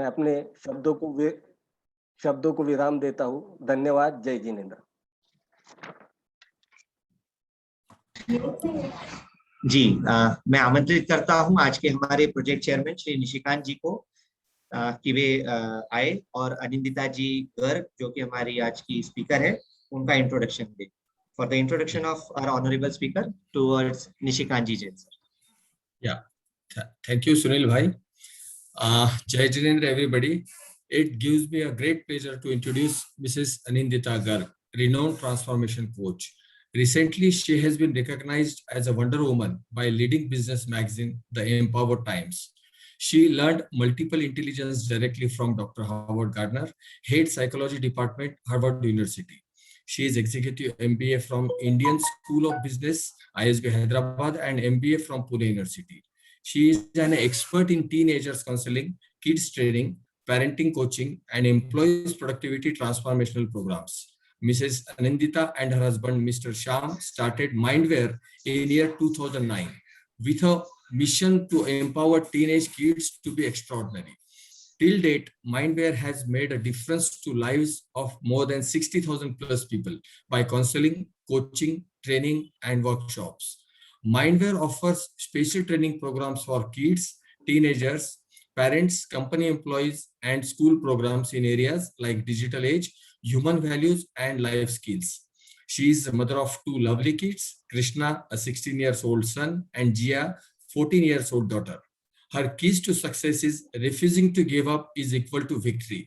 मैं अपने शब्दों को विराम देता हूँ। धन्यवाद। जय जिनेंद्र। जी, मैं आमंत्रित करता हूं आज के हमारे प्रोजेक्ट चेयरमैन श्री निशिकांत जी को कि वे आए और अनिंदिता जी गर्ग जो कि हमारी आज की स्पीकर है उनका इंट्रोडक्शन दे। For the introduction of our honourable speaker towards Nishikant ji Jain sir. या थैंक यू सुनील भाई। जय Jinendra everybody. It gives me a great pleasure to introduce Mrs. Anindita Garg, renowned transformation coach. Recently, she has been recognized as a Wonder Woman by leading business magazine, The Empower Times. She learned multiple intelligence directly from Dr. Howard Gardner, head psychology department, Harvard University. She is executive MBA from Indian School of Business, ISB Hyderabad, and MBA from Pune University. She is an expert in teenagers counseling, kids training, parenting coaching, and employees productivity transformational programs. Mrs. Anindita and her husband, Mr. Shyam, started Mindware in year 2009 with a mission to empower teenage kids to be extraordinary. Till date, Mindware has made a difference to lives of more than 60,000 plus people by counseling, coaching, training, and workshops. Mindware offers special training programs for kids, teenagers, parents, company employees, and school programs in areas like digital age, human values, and life skills. She is the mother of two lovely kids, Krishna, a 16-year-old son, and Jia, 14-year-old daughter. Her keys to success is refusing to give up is equal to victory.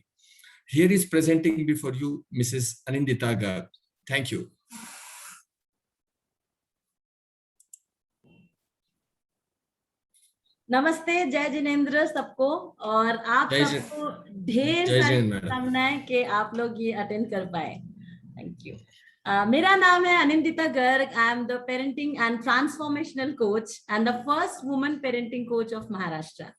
Here is presenting before you Mrs. Anindita Garg. Thank you. नमस्ते, जय जिनेंद्र सबको। और आप सबको ढेर सारी शुभकामनाएं कि आप लोग ये अटेंड कर पाए। Thank you. मेरा नाम है Anindita Garg. I am the parenting and transformational coach and the first woman parenting coach of Maharashtra.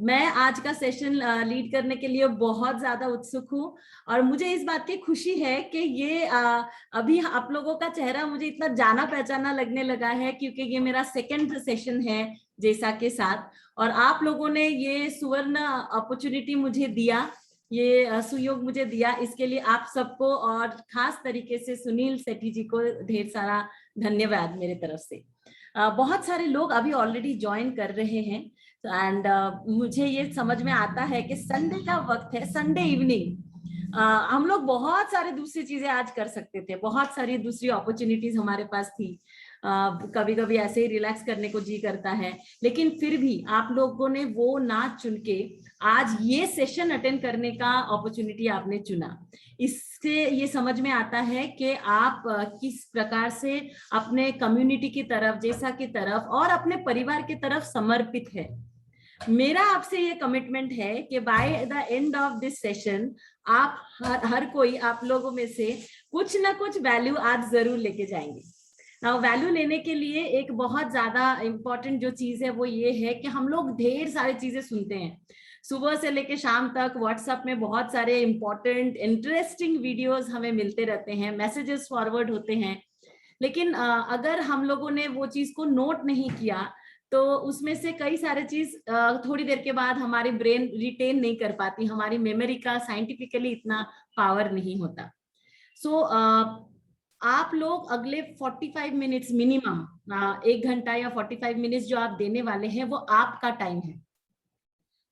मैं आज का सेशन लीड करने के लिए बहुत ज्यादा उत्सुक हूँ और मुझे इस बात की खुशी है कि ये अभी आप लोगों का चेहरा मुझे इतना जाना पहचाना लगने लगा है क्योंकि ये मेरा सेकंड सेशन है जैसा के साथ, और आप लोगों ने ये सुवर्ण अपॉर्चुनिटी मुझे दिया, ये सुयोग मुझे दिया, इसके लिए आप सबको और खास तरीके से सुनील सेठी जी को ढेर सारा धन्यवाद मेरे तरफ से। बहुत सारे लोग अभी ऑलरेडी ज्वाइन कर रहे हैं एंड मुझे ये समझ में आता है कि संडे का वक्त है, संडे इवनिंग। हम लोग बहुत सारे दूसरी चीजें आज कर सकते थे, बहुत सारी दूसरी अपॉर्चुनिटीज हमारे पास थी। कभी कभी ऐसे ही रिलैक्स करने को जी करता है, लेकिन फिर भी आप लोगों ने वो ना चुन के आज ये सेशन अटेंड करने का अपॉर्चुनिटी आपने चुना। इससे ये समझ में आता है कि आप किस प्रकार से अपने कम्युनिटी की तरफ, जैसा की तरफ और अपने परिवार की तरफ समर्पित है। मेरा आपसे ये कमिटमेंट है कि by the end of this session आप हर कोई आप लोगों में से कुछ ना कुछ वैल्यू आज जरूर लेके जाएंगे। नाउ वैल्यू लेने के लिए एक बहुत ज्यादा इम्पोर्टेंट जो चीज है वो ये है कि हम लोग ढेर सारी चीजें सुनते हैं, सुबह से लेके शाम तक व्हाट्सएप में बहुत सारे इंपॉर्टेंट इंटरेस्टिंग वीडियोस हमें मिलते रहते हैं, मैसेजेस फॉरवर्ड होते हैं, लेकिन अगर हम लोगों ने वो चीज को नोट नहीं किया तो उसमें से कई सारे चीज थोड़ी देर के बाद हमारी ब्रेन रिटेन नहीं कर पाती, हमारी मेमोरी का साइंटिफिकली इतना पावर नहीं होता। सो आप लोग अगले 45 मिनट्स मिनिमम, 1 घंटा या 45 मिनट्स जो आप देने वाले हैं वो आपका टाइम है,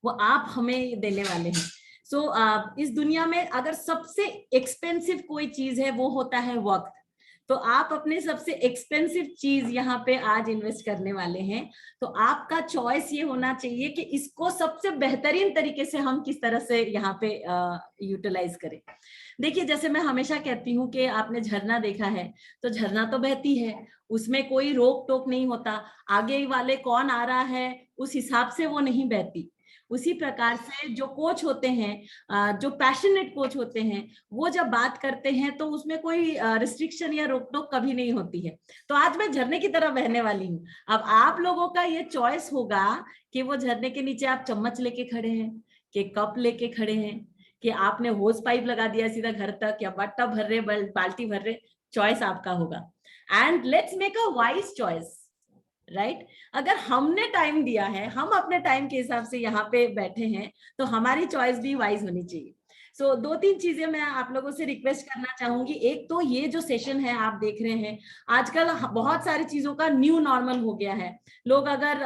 वो आप हमें देने वाले हैं। सो इस दुनिया में अगर सबसे एक्सपेंसिव कोई चीज है वो होता है वक्त, तो आप अपने सबसे एक्सपेंसिव चीज यहाँ पे आज इन्वेस्ट करने वाले हैं। तो आपका चॉइस ये होना चाहिए कि इसको सबसे बेहतरीन तरीके से हम किस तरह से यहाँ पे यूटिलाइज करें। देखिए, जैसे मैं हमेशा कहती हूँ कि आपने झरना देखा है तो झरना तो बहती है, उसमें कोई रोक टोक नहीं होता, आगे वाले कौन आ रहा है उस हिसाब से वो नहीं बहती। उसी प्रकार से जो कोच होते हैं, जो पैशनेट कोच होते हैं, वो जब बात करते हैं तो उसमें कोई रिस्ट्रिक्शन या रोक टोक कभी नहीं होती है। तो आज मैं झरने की तरह बहने वाली हूँ। अब आप लोगों का ये चॉइस होगा कि वो झरने के नीचे आप चम्मच लेके खड़े हैं, कि कप लेके खड़े हैं, कि आपने होस पाइप लगा दिया सीधा घर तक, या बट्टा भर रहे, बाल्टी भर रहे। चॉइस आपका होगा and let's make a wise choice. Right अगर हमने टाइम दिया है, हम अपने टाइम के हिसाब से यहाँ पे बैठे हैं, तो हमारी चॉइस भी वाइज होनी चाहिए। सो 2-3 चीजें मैं आप लोगों से रिक्वेस्ट करना चाहूंगी। एक तो ये जो सेशन है आप देख रहे हैं, आजकल बहुत सारी चीजों का न्यू नॉर्मल हो गया है। लोग अगर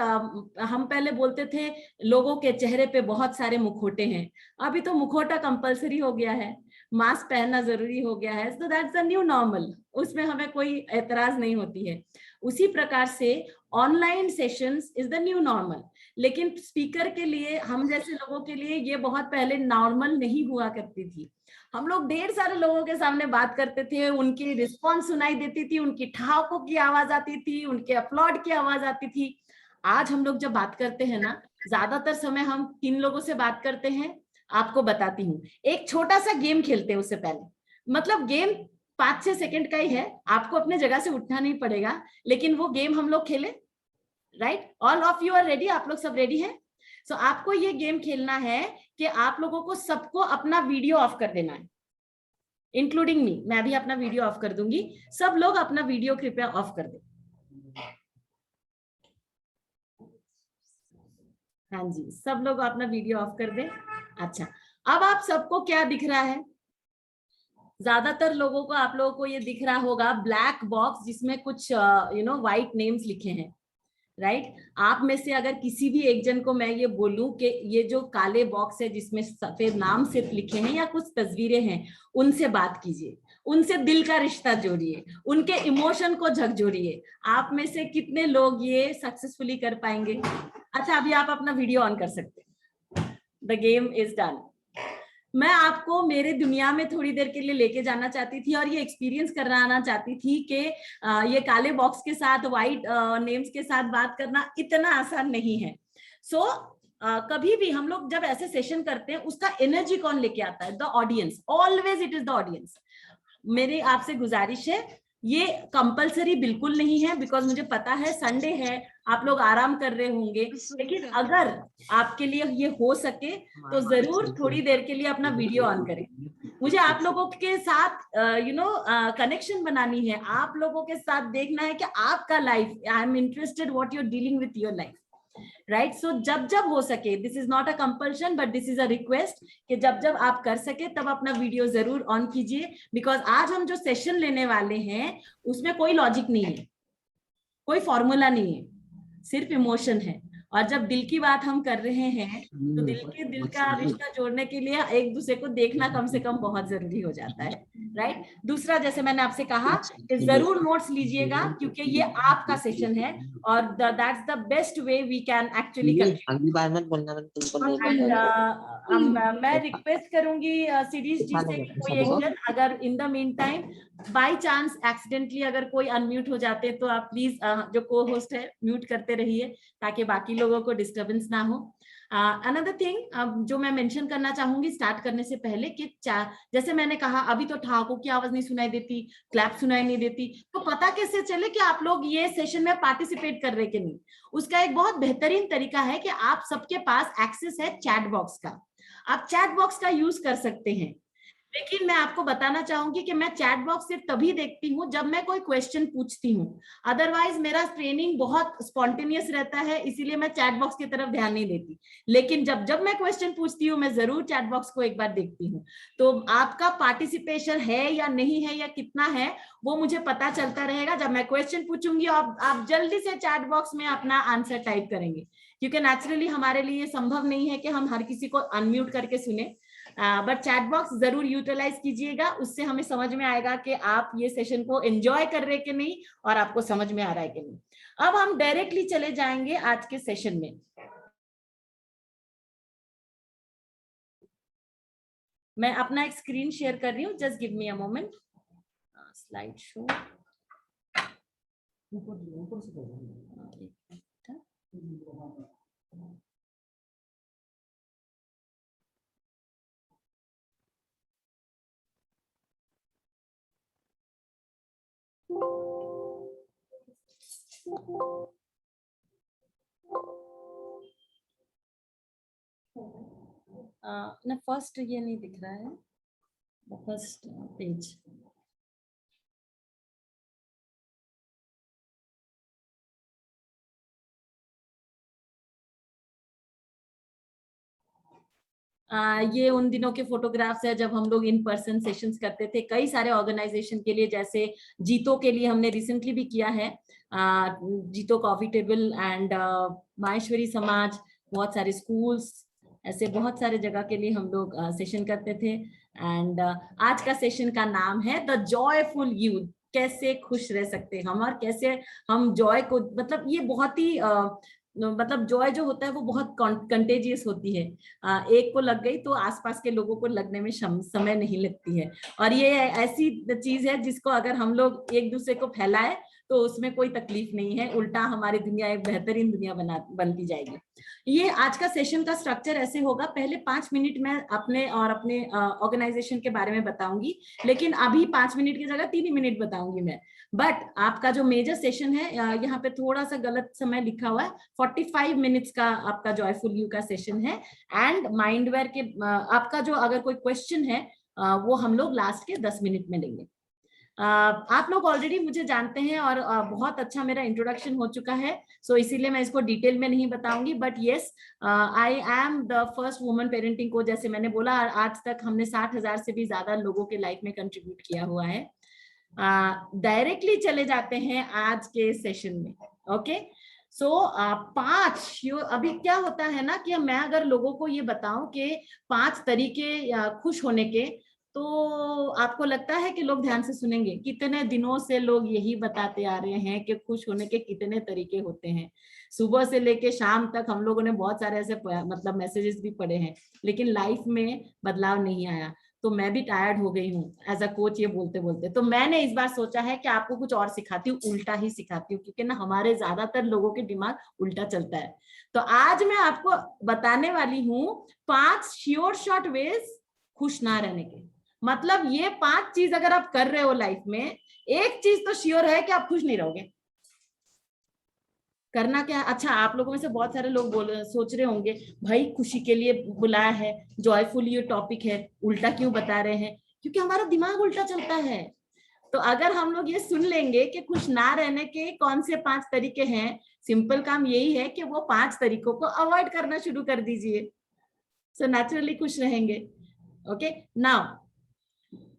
हम पहले बोलते थे लोगों के चेहरे पे बहुत सारे मुखौटे हैं, अभी तो मुखौटा कंपलसरी हो गया है, मास्क पहनना जरूरी हो गया है। So that's the new normal, उसमें हमें कोई एतराज नहीं होती है। उसी प्रकार से online sessions is the new normal, लेकिन स्पीकर के लिए, हम जैसे लोगों के लिए ये बहुत पहले नॉर्मल नहीं हुआ करती थी। हम लोग ढेर सारे लोगों के सामने बात करते थे, उनकी रिस्पॉन्स सुनाई देती थी, उनकी ठहाकों की आवाज आती थी, उनके अपलॉड की आवाज आती थी। आज हम लोग जब बात करते हैं ना, ज्यादातर समय हम किन लोगों से बात करते हैं आपको बताती हूँ। एक छोटा सा गेम खेलते हैं उससे पहले, मतलब गेम 5-6 सेकंड का ही है, आपको अपने जगह से उठना नहीं पड़ेगा, लेकिन वो गेम हम लोग खेले। Right, all of you are ready? आप लोग सब रेडी हैं? सो आपको ये गेम खेलना है कि आप लोगों को सबको अपना वीडियो ऑफ कर देना है, इंक्लूडिंग मी। मैं भी अपना वीडियो ऑफ कर दूंगी, सब लोग अपना वीडियो कृपया ऑफ कर दें। हाँ जी, सब लोग अपना वीडियो ऑफ कर दें। अच्छा, अब आप सबको क्या दिख रहा है? ज्यादातर लोगों को, आप लोगों को ये दिख रहा होगा ब्लैक बॉक्स जिसमें कुछ व्हाइट नेम्स लिखे हैं, राइट? आप में से अगर किसी भी एक जन को मैं ये बोलूं कि ये जो काले बॉक्स है जिसमें सफेद नाम सिर्फ लिखे हैं या कुछ तस्वीरें हैं, उनसे बात कीजिए, उनसे दिल का रिश्ता जोड़िए, उनके इमोशन को झकझोरिए। आप में से कितने लोग ये सक्सेसफुली कर पाएंगे? अच्छा, अभी आप अपना वीडियो ऑन कर सकते हैं। The game is done. मैं आपको मेरे दुनिया में थोड़ी देर के लिए लेके जाना चाहती थी और ये एक्सपीरियंस कराना चाहती थी कि ये काले बॉक्स के साथ, व्हाइट नेम्स के साथ बात करना इतना आसान नहीं है। सो कभी भी हम लोग जब ऐसे सेशन करते हैं, उसका एनर्जी कौन लेके आता है? The audience, always it is the audience. मेरी आपसे गुजारिश है, ये कंपलसरी बिल्कुल नहीं है, बिकॉज मुझे पता है संडे है, आप लोग आराम कर रहे होंगे, लेकिन अगर आपके लिए ये हो सके तो जरूर थोड़ी देर के लिए अपना वीडियो ऑन करें। मुझे आप लोगों के साथ कनेक्शन बनानी है, आप लोगों के साथ देखना है कि आपका life, I am interested what you are dealing with your life, right? So जब जब हो सके, this is not a compulsion but this is a request, कि जब जब आप कर सके तब अपना वीडियो जरूर ऑन कीजिए, बिकॉज आज हम जो सेशन लेने वाले हैं उसमें कोई लॉजिक नहीं है, कोई फॉर्मूला नहीं है, सिर्फ इमोशन है। और जब दिल की बात हम कर रहे हैं तो दिल का रिश्ता जोड़ने के लिए एक दूसरे को देखना कम से कम बहुत जरूरी हो जाता है, राइट? दूसरा, जैसे मैंने आपसे कहा कि जरूर नोट्स लीजिएगा, क्योंकि ये आपका सेशन है और that's the best way we can actually मैं रिक्वेस्ट करूंगी सीरीज जी से कि कोई एक जन अगर in the mean time by chance accidentally अगर कोई अनम्यूट हो जाते तो आप प्लीज जो को होस्ट है म्यूट करते रहिए, ताकि बाकी लोगों को डिस्टर्बेंस ना हो। अनदर थिंग जो मैं मेंशन करना चाहूंगी स्टार्ट करने से पहले कि जैसे मैंने कहा, अभी तो ठहाकों की आवाज नहीं सुनाई देती, क्लैप सुनाई नहीं देती, तो पता कैसे चले कि आप लोग ये सेशन में पार्टिसिपेट कर रहे कि नहीं? उसका एक बहुत बेहतरीन तरीका है कि आप सबके पास एक्सेस है चैट बॉक्स का, आप चैट बॉक्स का यूज कर सकते हैं। लेकिन मैं आपको बताना चाहूंगी कि मैं चैट बॉक्स सिर्फ तभी देखती हूँ जब मैं कोई क्वेश्चन पूछती हूँ, अदरवाइज मेरा ट्रेनिंग बहुत स्पॉन्टेनियस रहता है, इसीलिए मैं चैट बॉक्स की तरफ ध्यान नहीं देती। लेकिन जब जब मैं क्वेश्चन पूछती हूँ मैं जरूर चैट बॉक्स को एक बार देखती हूँ। तो आपका पार्टिसिपेशन है या नहीं है या कितना है, वो मुझे पता चलता रहेगा जब मैं क्वेश्चन पूछूंगी और आप जल्दी से चैट बॉक्स में अपना आंसर टाइप करेंगे, क्योंकि नेचुरली हमारे लिए संभव नहीं है कि हम हर किसी को अनम्यूट करके सुने। बट चैट बॉक्स जरूर यूटिलाइज कीजिएगा, उससे हमें समझ में आएगा कि आप ये सेशन को एंजॉय कर रहे कि नहीं और आपको समझ में आ रहा है कि नहीं। अब हम डायरेक्टली चले जाएंगे आज के सेशन में। मैं अपना एक स्क्रीन शेयर कर रही हूँ, just give me a moment. Slide show ना, फर्स्ट ये नहीं दिख रहा है, फर्स्ट पेज। ये उन दिनों के फोटोग्राफ्स है जब हम लोग इन पर्सन सेशंस करते थे कई सारे ऑर्गेनाइजेशन के लिए, जैसे जीतो के लिए हमने रिसेंटली भी किया है, जीतो कॉफी टेबल एंड माहेश्वरी समाज, बहुत सारे स्कूल्स, ऐसे बहुत सारे जगह के लिए हम लोग सेशन करते थे। एंड आज का सेशन का नाम है द जॉयफुल यूथ, कैसे खुश रह सकते हैं हम और कैसे हम जॉय को, मतलब ये बहुत ही मतलब जॉय जो होता है वो बहुत कंटेजियस होती है, एक को लग गई तो आसपास के लोगों को लगने में समय नहीं लगती है। और ये ऐसी चीज है जिसको अगर हम लोग एक दूसरे को फैलाए तो उसमें कोई तकलीफ नहीं है, उल्टा हमारी दुनिया एक बेहतरीन दुनिया बनती जाएगी। ये आज का सेशन का स्ट्रक्चर ऐसे होगा, पहले 5 मिनट मैं अपने और अपने ऑर्गेनाइजेशन के बारे में बताऊंगी, लेकिन अभी 5 मिनट की जगह 3 मिनट बताऊंगी मैं। बट आपका जो मेजर सेशन है, यहाँ पे थोड़ा सा गलत समय लिखा हुआ है, 45 मिनट्स का आपका जॉयफुल यू का सेशन है। एंड माइंडवेयर के आपका जो अगर कोई क्वेश्चन है वो हम लोग लास्ट के 10 मिनट में लेंगे। आप लोग ऑलरेडी मुझे जानते हैं और बहुत अच्छा मेरा इंट्रोडक्शन हो चुका है, सो इसीलिए मैं इसको डिटेल में नहीं बताऊंगी। But yes, I am the first woman parenting को, जैसे मैंने बोला, आज तक हमने 60,000 से भी ज्यादा लोगों के लाइफ में कंट्रीब्यूट किया हुआ है। डायरेक्टली चले जाते हैं आज के सेशन में। ओके, सो 5 अभी क्या होता है ना कि मैं अगर लोगों को ये बताऊं कि 5 तरीके खुश होने के, तो आपको लगता है कि लोग ध्यान से सुनेंगे? कितने दिनों से लोग यही बताते आ रहे हैं कि खुश होने के कितने तरीके होते हैं। सुबह से लेके शाम तक हम लोगों ने बहुत सारे ऐसे मतलब मैसेजेस भी पढ़े हैं, लेकिन लाइफ में बदलाव नहीं आया। तो मैं भी टायर्ड हो गई हूँ एज अ कोच ये बोलते बोलते। तो मैंने इस बार सोचा है कि आपको कुछ और सिखाती हूँ, उल्टा ही सिखाती हूँ, क्योंकि ना हमारे ज्यादातर लोगों के दिमाग उल्टा चलता है। तो आज मैं आपको बताने वाली हूँ 5 श्योर शॉर्ट वेज खुश ना रहने के। मतलब ये 5 चीज अगर आप कर रहे हो लाइफ में, एक चीज तो श्योर है कि आप खुश नहीं रहोगे। करना क्या? अच्छा, आप लोगों में से बहुत सारे लोग सोच रहे होंगे भाई खुशी के लिए बुलाया है, जॉयफुल ये टॉपिक है, उल्टा क्यों बता रहे हैं? क्योंकि हमारा दिमाग उल्टा चलता है। तो अगर हम लोग ये सुन लेंगे कि खुश ना रहने के कौन से 5 तरीके हैं, सिंपल काम यही है कि वो 5 तरीकों को अवॉइड करना शुरू कर दीजिए, सो नेचुरली खुश रहेंगे। ओके, नाउ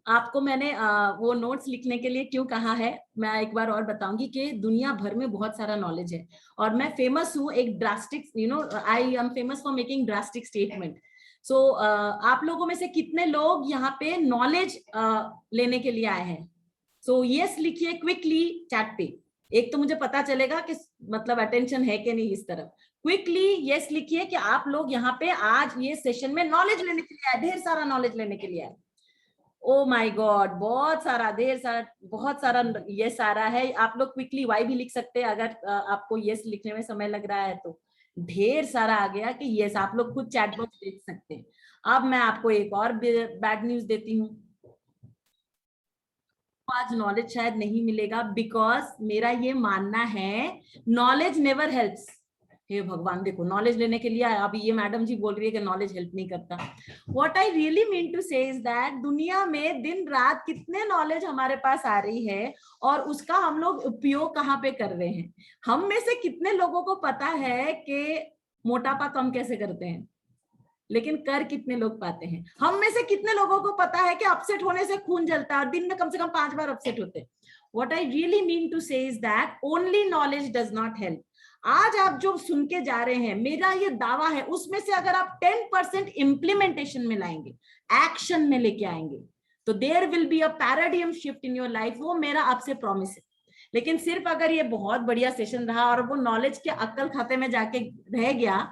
आपको मैंने वो नोट्स लिखने के लिए क्यों कहा है, मैं एक बार और बताऊंगी कि दुनिया भर में बहुत सारा नॉलेज है और मैं फेमस हूँ एक drastic, I am famous for making drastic statement. So आप लोगों में से कितने लोग यहाँ पे नॉलेज लेने के लिए आए हैं? सो यस लिखिए क्विकली चैट पे, एक तो मुझे पता चलेगा कि मतलब अटेंशन है कि नहीं इस तरफ। क्विकली यस लिखिए कि आप लोग यहाँ पे आज ये सेशन में नॉलेज लेने के लिए आए, ढेर सारा नॉलेज लेने के लिए आए। ओ माय गॉड, बहुत सारा, ढेर सारा, बहुत सारा यस आ रहा है। आप लोग क्विकली वाई भी लिख सकते हैं अगर आपको यस लिखने में समय लग रहा है तो। ढेर सारा आ गया कि यस, आप लोग खुद चैट बॉक्स देख सकते हैं। अब मैं आपको एक और बैड न्यूज देती हूँ, आज नॉलेज शायद नहीं मिलेगा, बिकॉज मेरा ये मानना है नॉलेज नेवर हेल्प्स। हे भगवान, देखो नॉलेज लेने के लिए अभी ये मैडम जी बोल रही है कि नॉलेज हेल्प नहीं करता। What I really mean to say is that दुनिया में दिन रात कितने नॉलेज हमारे पास आ रही है और उसका हम लोग उपयोग कहाँ पे कर रहे हैं? हम में से कितने लोगों को पता है कि मोटापा कम कैसे करते हैं, लेकिन कर कितने लोग पाते हैं? हम में से कितने लोगों को पता है कि अपसेट होने से खून जलता है और दिन में कम से कम 5 बार अपसेट होते हैं? What I really mean to say is that only knowledge does not help. आज आप जो सुन के जा रहे हैं, मेरा ये दावा है, उसमें से अगर आप 10% इम्प्लीमेंटेशन में लाएंगे, एक्शन में लेके आएंगे, तो there will be a paradigm shift in your life. वो मेरा आपसे प्रॉमिस है। लेकिन सिर्फ अगर ये बहुत बढ़िया सेशन रहा और वो नॉलेज के अक्कल खाते में जाके रह गया,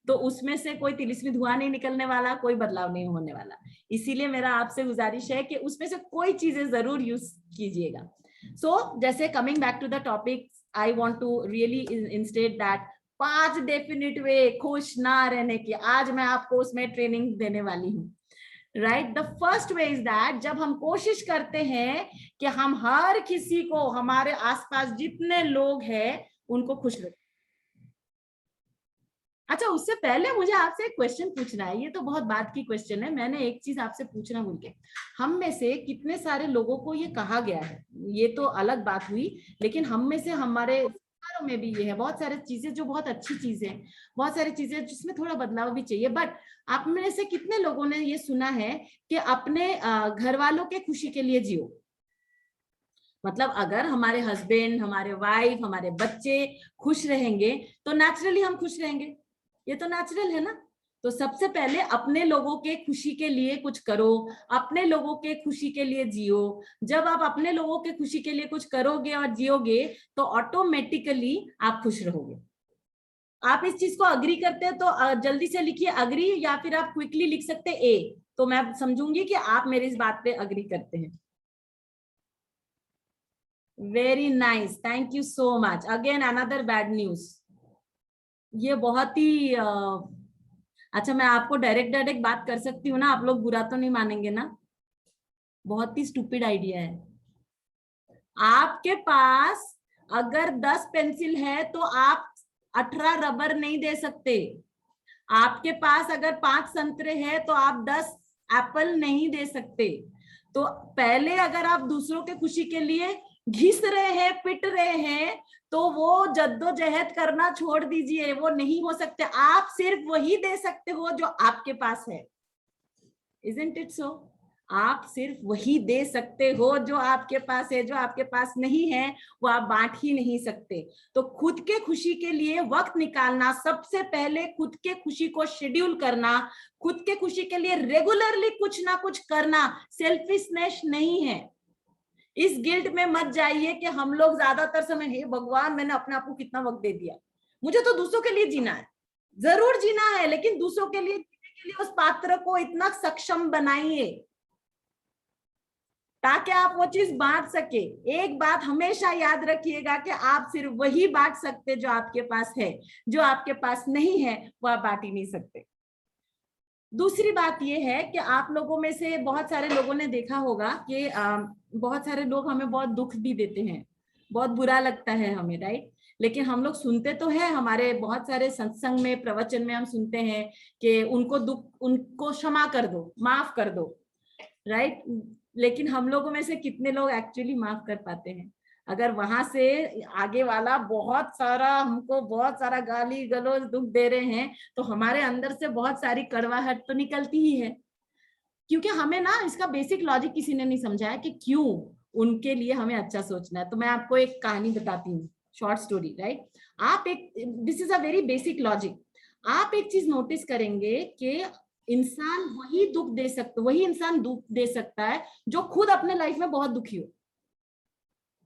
तो उसमें से कोई तिलिस्मी धुआं नहीं निकलने वाला, कोई बदलाव नहीं होने वाला। इसीलिए मेरा आपसे गुजारिश है कि उसमें से कोई चीजें जरूर यूज कीजिएगा। सो जैसे coming back to the topic, I want to really instate that 5 definite way खुश ना रहने की आज मैं आपको उसमें ट्रेनिंग देने वाली हूँ। Right, the first way is that जब हम कोशिश करते हैं कि हम हर किसी को, हमारे आसपास जितने लोग हैं उनको खुश रखें। अच्छा, उससे पहले मुझे आपसे एक क्वेश्चन पूछना है, ये तो बहुत बात की क्वेश्चन है, मैंने एक चीज आपसे पूछना भूल गया। हम में से कितने सारे लोगों को ये कहा गया है, ये तो अलग बात हुई, लेकिन हम में से हमारे में भी ये है, बहुत सारी चीजें जो बहुत अच्छी चीजें, बहुत सारी चीजें जिसमें थोड़ा बदलाव भी चाहिए। बट आप में से कितने लोगों ने ये सुना है कि अपने घर वालों के खुशी के लिए जियो? मतलब अगर हमारे हस्बैंड, हमारे वाइफ, हमारे बच्चे खुश रहेंगे तो नेचुरली हम खुश रहेंगे, ये तो नेचुरल है ना। तो सबसे पहले अपने लोगों के खुशी के लिए कुछ करो, अपने लोगों के खुशी के लिए जियो। जब आप अपने लोगों के खुशी के लिए कुछ करोगे और जियोगे तो ऑटोमेटिकली आप खुश रहोगे। आप इस चीज को अग्री करते हैं तो जल्दी से लिखिए अग्री, या फिर आप क्विकली लिख सकते ए, तो मैं समझूंगी कि आप मेरी इस बात पे अग्री करते हैं। Very nice, thank you so much. Again another bad news. ये बहुत ही अच्छा, मैं आपको डायरेक्ट बात कर सकती हूँ ना, आप लोग बुरा तो नहीं मानेंगे ना? बहुत ही स्टूपिड आइडिया है। आपके पास अगर 10 पेंसिल है तो आप 18 रबर नहीं दे सकते। आपके पास अगर 5 संतरे हैं तो आप 10 एप्पल नहीं दे सकते। तो पहले अगर आप दूसरों के खुशी के लिए घिस रहे हैं, पिट रहे हैं, तो वो जद्दोजहद करना छोड़ दीजिए, वो नहीं हो सकते। आप सिर्फ वही दे सकते हो जो आपके पास है। Isn't it so? आप सिर्फ वही दे सकते हो जो आपके पास है। जो आपके पास नहीं है वो आप बांट ही नहीं सकते। तो खुद के खुशी के लिए वक्त निकालना, सबसे पहले खुद के खुशी को शेड्यूल करना, खुद के खुशी के लिए रेगुलरली कुछ ना कुछ करना सेल्फिशनेस नहीं है। इस गिल्ट में मत जाइए कि हम लोग ज्यादातर समय, हे भगवान मैंने अपने आप को कितना वक्त दे दिया, मुझे तो दूसरों के लिए जीना है। जरूर जीना है, लेकिन दूसरों के लिए जीने के लिए उस पात्र को इतना सक्षम बनाइए ताकि आप वो चीज बांट सके। एक बात हमेशा याद रखिएगा कि आप सिर्फ वही बांट सकते जो आपके पास है, जो आपके पास नहीं है वो आप बांट ही नहीं सकते। दूसरी बात यह है कि आप लोगों में से बहुत सारे लोगों ने देखा होगा कि बहुत सारे लोग हमें बहुत दुख भी देते हैं, बहुत बुरा लगता है हमें, राइट? लेकिन हम लोग सुनते तो है, हमारे बहुत सारे सत्संग में, प्रवचन में हम सुनते हैं कि उनको दुख, उनको क्षमा कर दो, माफ कर दो, राइट? लेकिन हम लोगों में से कितने लोग एक्चुअली माफ कर पाते हैं? अगर वहां से आगे वाला बहुत सारा हमको बहुत सारा गाली गलौज दुख दे रहे हैं तो हमारे अंदर से बहुत सारी कड़वाहट तो निकलती ही है। क्योंकि हमें ना इसका बेसिक लॉजिक किसी ने नहीं समझाया कि क्यों उनके लिए हमें अच्छा सोचना है। तो मैं आपको एक कहानी बताती हूँ, शॉर्ट स्टोरी, राइट? आप एक, this is a very basic logic. आप एक चीज नोटिस करेंगे कि इंसान वही दुख दे सकता, वही इंसान दुख दे सकता है जो खुद अपने लाइफ में बहुत दुखी हो।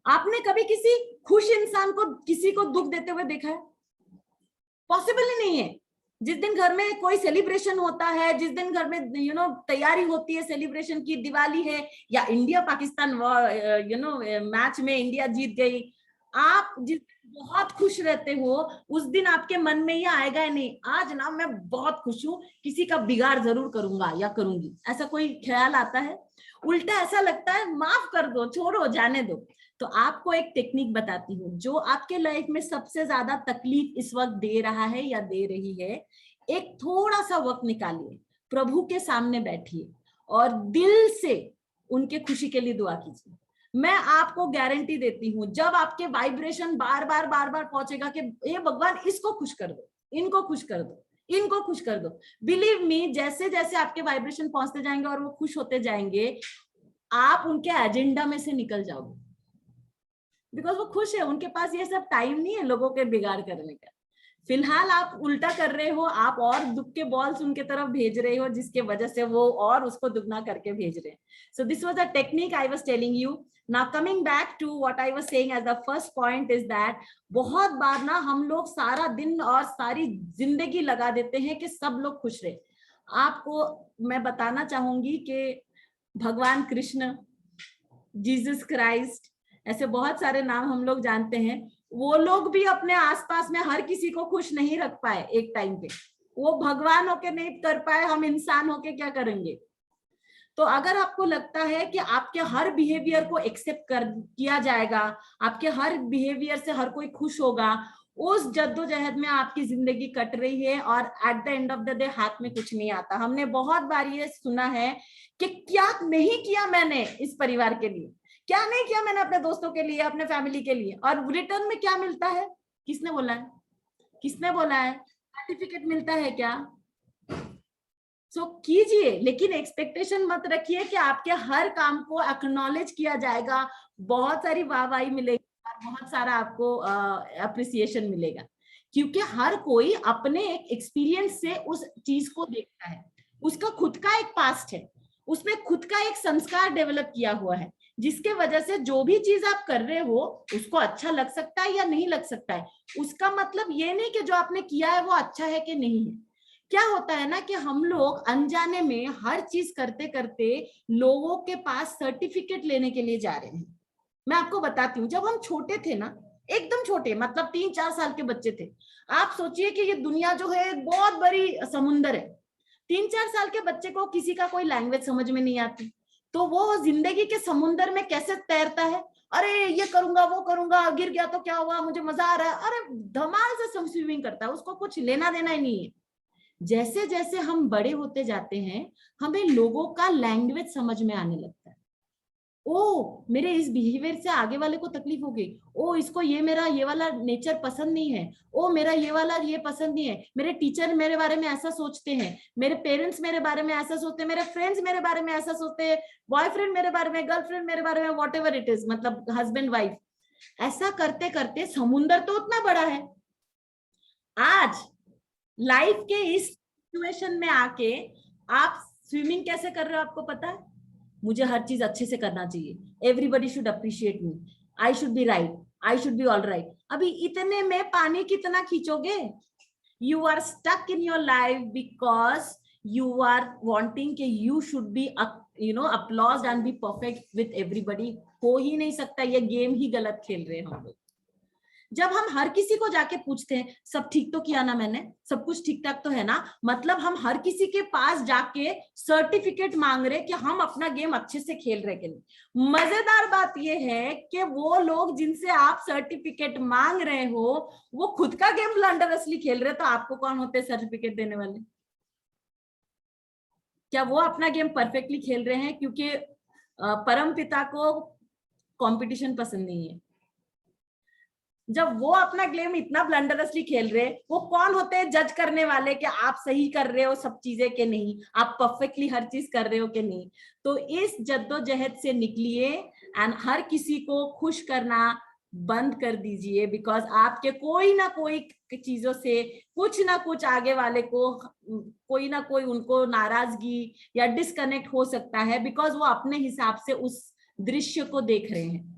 आपने कभी किसी खुश इंसान को किसी को दुख देते हुए देखा है? पॉसिबल ही नहीं है। जिस दिन घर में कोई सेलिब्रेशन होता है, जिस दिन घर में तैयारी होती है सेलिब्रेशन की, दिवाली है या इंडिया पाकिस्तान मैच में इंडिया जीत गई, आप जिस बहुत खुश रहते हो उस दिन आपके मन में ये आएगा नहीं, आज ना मैं बहुत खुश हूं, किसी का बिगाड़ जरूर करूंगा या करूंगी, ऐसा कोई ख्याल आता है? उल्टा ऐसा लगता है माफ कर दो, छोड़ो, जाने दो। तो आपको एक टेक्निक बताती हूँ, जो आपके लाइफ में सबसे ज्यादा तकलीफ इस वक्त दे रहा है या दे रही है, एक थोड़ा सा वक्त निकालिए, प्रभु के सामने बैठिए और दिल से उनके खुशी के लिए दुआ कीजिए। मैं आपको गारंटी देती हूँ, जब आपके वाइब्रेशन बार बार पहुंचेगा कि हे भगवान इसको खुश कर दो, इनको खुश कर दो, इनको खुश कर दो, बिलीव मी, जैसे जैसे आपके वाइब्रेशन पहुंचते जाएंगे और वो खुश होते जाएंगे, आप उनके एजेंडा में से निकल जाओगे। बिकॉज वो खुश है, उनके पास ये सब टाइम नहीं है लोगों के बिगाड़ करने का। फिलहाल आप उल्टा कर रहे हो, आप और दुख के बॉल्स उनके तरफ भेज रहे हो, जिसके वजह से वो और उसको दुगना करके भेज रहे हैं। So this was a technique I was telling you. Now coming back to what I was saying as the first point is that बहुत बार ना हम लोग सारा दिन और सारी जिंदगी लगा देते हैं कि सब लोग खुश रहे। आपको मैं बताना चाहूंगी कि भगवान कृष्ण, जीसस क्राइस्ट, ऐसे बहुत सारे नाम हम लोग जानते हैं, वो लोग भी अपने आसपास में हर किसी को खुश नहीं रख पाए एक टाइम पे। वो भगवान होके नहीं कर पाए, हम इंसान होके क्या करेंगे? तो अगर आपको लगता है कि आपके हर बिहेवियर को एक्सेप्ट कर किया जाएगा, आपके हर बिहेवियर से हर कोई खुश होगा, उस जद्दोजहद में आपकी जिंदगी कट रही है और at the end of the day हाथ में कुछ नहीं आता। हमने बहुत बार ये सुना है कि क्या नहीं किया मैंने इस परिवार के लिए, क्या नहीं किया मैंने अपने दोस्तों के लिए, अपने फैमिली के लिए, और रिटर्न में क्या मिलता है? किसने बोला है? किसने बोला है? सर्टिफिकेट मिलता है क्या? सो कीजिए, लेकिन एक्सपेक्टेशन मत रखिए कि आपके हर काम को एक्नॉलेज किया जाएगा, बहुत सारी वाहवाही मिलेगी, बहुत सारा आपको अप्रिसिएशन मिलेगा, क्योंकि हर कोई अपने एक एक्सपीरियंस से उस चीज को देखता है। उसका खुद का एक पास्ट है, उसमें खुद का एक संस्कार डेवलप किया हुआ है, जिसके वजह से जो भी चीज आप कर रहे हो उसको अच्छा लग सकता है या नहीं लग सकता है। उसका मतलब ये नहीं कि जो आपने किया है वो अच्छा है कि नहीं है। क्या होता है ना कि हम लोग अनजाने में हर चीज करते करते लोगों के पास सर्टिफिकेट लेने के लिए जा रहे हैं। मैं आपको बताती हूँ, जब हम छोटे थे ना, एकदम छोटे, मतलब 3-4 साल के बच्चे थे, आप सोचिए कि ये दुनिया जो है एक बहुत बड़ी समुंदर है। 3-4 साल के बच्चे को किसी का कोई लैंग्वेज समझ में नहीं आती, तो वो जिंदगी के समुंदर में कैसे तैरता है? अरे ये करूंगा, वो करूंगा, गिर गया तो क्या हुआ, मुझे मजा आ रहा है, अरे धमाल से स्विमिंग करता है, उसको कुछ लेना देना ही नहीं है। जैसे जैसे हम बड़े होते जाते हैं, हमें लोगों का लैंग्वेज समझ में आने लगता है। ओ, मेरे इस बिहेवियर से आगे वाले को तकलीफ हो गई, ओ इसको ये मेरा ये वाला नेचर पसंद नहीं है, ओ मेरा ये वाला ये पसंद नहीं है, मेरे टीचर मेरे बारे में ऐसा सोचते हैं, मेरे पेरेंट्स मेरे बारे में ऐसा सोचते हैं, मेरे फ्रेंड्स मेरे बारे में ऐसा सोचते हैं, बॉयफ्रेंड मेरे बारे में, गर्लफ्रेंड मेरे बारे में, वॉट एवर इट इज, मतलब हस्बैंड वाइफ। ऐसा करते करते समुंदर तो उतना बड़ा है। आज लाइफ के इस सिचुएशन में आके आप स्विमिंग कैसे कर रहे हो आपको पता है? मुझे हर चीज अच्छे से करना चाहिए, everybody should appreciate me, I should be right, I should be all right. अभी इतने में पानी कितना खींचोगे? You are stuck in your life because you are wanting कि you should be applauded and be perfect with everybody. हो ही नहीं सकता, ये गेम ही गलत खेल रहे हैं हम लोग। जब हम हर किसी को जाके पूछते हैं सब ठीक तो किया ना, मैंने सब कुछ ठीक ठाक तो है ना, मतलब हम हर किसी के पास जाके सर्टिफिकेट मांग रहे कि हम अपना गेम अच्छे से खेल रहे कि नहीं। मजेदार बात यह है कि वो लोग जिनसे आप सर्टिफिकेट मांग रहे हो वो खुद का गेम ब्लंडरसली खेल रहे, तो आपको कौन होते सर्टिफिकेट देने वाले? क्या वो अपना गेम परफेक्टली खेल रहे हैं? क्योंकि परम पिता को कंपटीशन पसंद नहीं है। जब वो अपना गेम इतना ब्लंडरसली खेल रहे, वो कौन होते हैं जज करने वाले कि आप सही कर रहे हो सब चीजें के नहीं, आप परफेक्टली हर चीज कर रहे हो कि नहीं? तो इस जद्दोजहद से निकलिए एंड हर किसी को खुश करना बंद कर दीजिए, बिकॉज आपके कोई ना कोई चीजों से कुछ ना कुछ आगे वाले को कोई ना कोई उनको नाराजगी या डिस्कनेक्ट हो सकता है, बिकॉज वो अपने हिसाब से उस दृश्य को देख रहे हैं,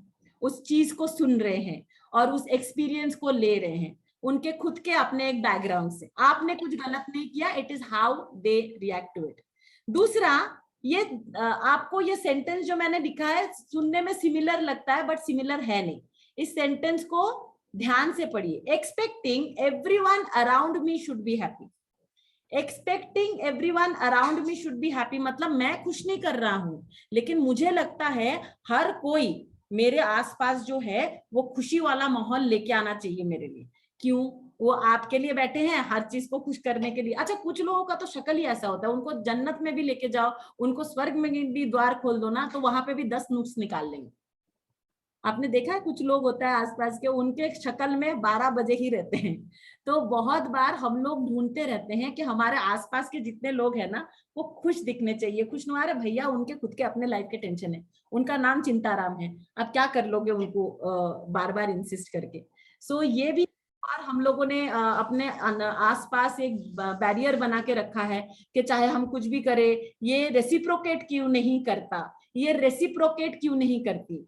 उस चीज को सुन रहे हैं और उस एक्सपीरियंस को ले रहे हैं उनके खुद के अपने एक बैकग्राउंड से। आपने कुछ गलत नहीं किया, it is how they react to it. दूसरा, ये आपको ये सेंटेंस जो मैंने लिखा है सुनने में सिमिलर लगता है बट सिमिलर है नहीं। इस सेंटेंस को ध्यान से पढ़िए। Expecting everyone around me should be happy. Expecting everyone around me should be happy मतलब मैं खुश नहीं कर रहा हूं, लेकिन मुझे लगता है हर कोई मेरे आसपास जो है वो खुशी वाला माहौल लेके आना चाहिए मेरे लिए। क्यों? वो आपके लिए बैठे हैं हर चीज को खुश करने के लिए। अच्छा, कुछ लोगों का तो शक्ल ही ऐसा होता है, उनको जन्नत में भी लेके जाओ, उनको स्वर्ग में भी द्वार खोल दो ना, तो वहां पे भी 10 नुक्स निकाल लेंगे। आपने देखा है कुछ लोग होता है आसपास के, उनके शक्ल में 12 बजे ही रहते हैं। तो बहुत बार हम लोग ढूंढते रहते हैं कि हमारे आसपास के जितने लोग हैं ना वो खुश दिखने चाहिए, खुशनुमा। भैया उनके खुद के अपने लाइफ के टेंशन है, उनका नाम चिंताराम है, अब क्या कर लोगे उनको बार बार इंसिस्ट करके। सो ये भी और हम लोगों ने अपने आसपास एक बैरियर बना के रखा है कि चाहे हम कुछ भी करें, ये रेसिप्रोकेट क्यों नहीं करता, ये रेसिप्रोकेट क्यों नहीं करती।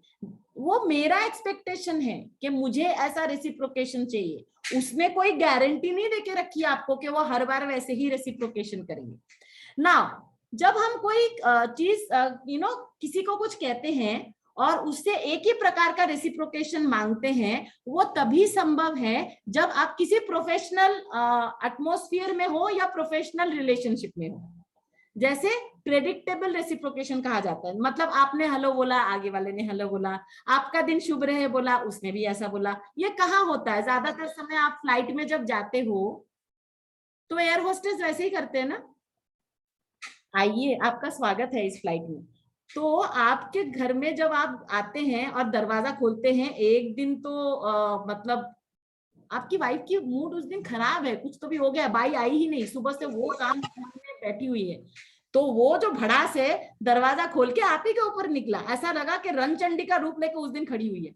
वो मेरा एक्सपेक्टेशन है कि मुझे ऐसा रेसिप्रोकेशन चाहिए, उसने कोई गारंटी नहीं देके रखी आपको कि वो हर बार वैसे ही रेसिप्रोकेशन करेंगे ना। जब हम कोई चीज किसी को कुछ कहते हैं और उससे एक ही प्रकार का रेसिप्रोकेशन मांगते हैं, वो तभी संभव है जब आप किसी प्रोफेशनल एटमॉस्फेयर में हो या प्रोफेशनल रिलेशनशिप में हो। जैसे प्रेडिक्टेबल रेसिप्रोकेशन कहा जाता है, मतलब आपने हेलो बोला, आगे वाले ने हेलो बोला, आपका दिन शुभ रहे बोला, उसने भी ऐसा बोला। ये कहाँ होता है? ज्यादातर समय आप फ्लाइट में जब जाते हो तो एयर होस्टेस वैसे ही करते हैं ना, आइए आपका स्वागत है इस फ्लाइट में। तो आपके घर में जब आप आते हैं और दरवाजा खोलते हैं, एक दिन तो मतलब आपकी वाइफ की मूड उस दिन खराब है, कुछ तो भी हो गया, बाई आई ही नहीं, सुबह से वो काम में बैठी हुई है, तो वो जो भड़ास है दरवाजा खोल के आप ही के ऊपर निकला, ऐसा लगा कि रणचंडी का रूप लेकर उस दिन खड़ी हुई है।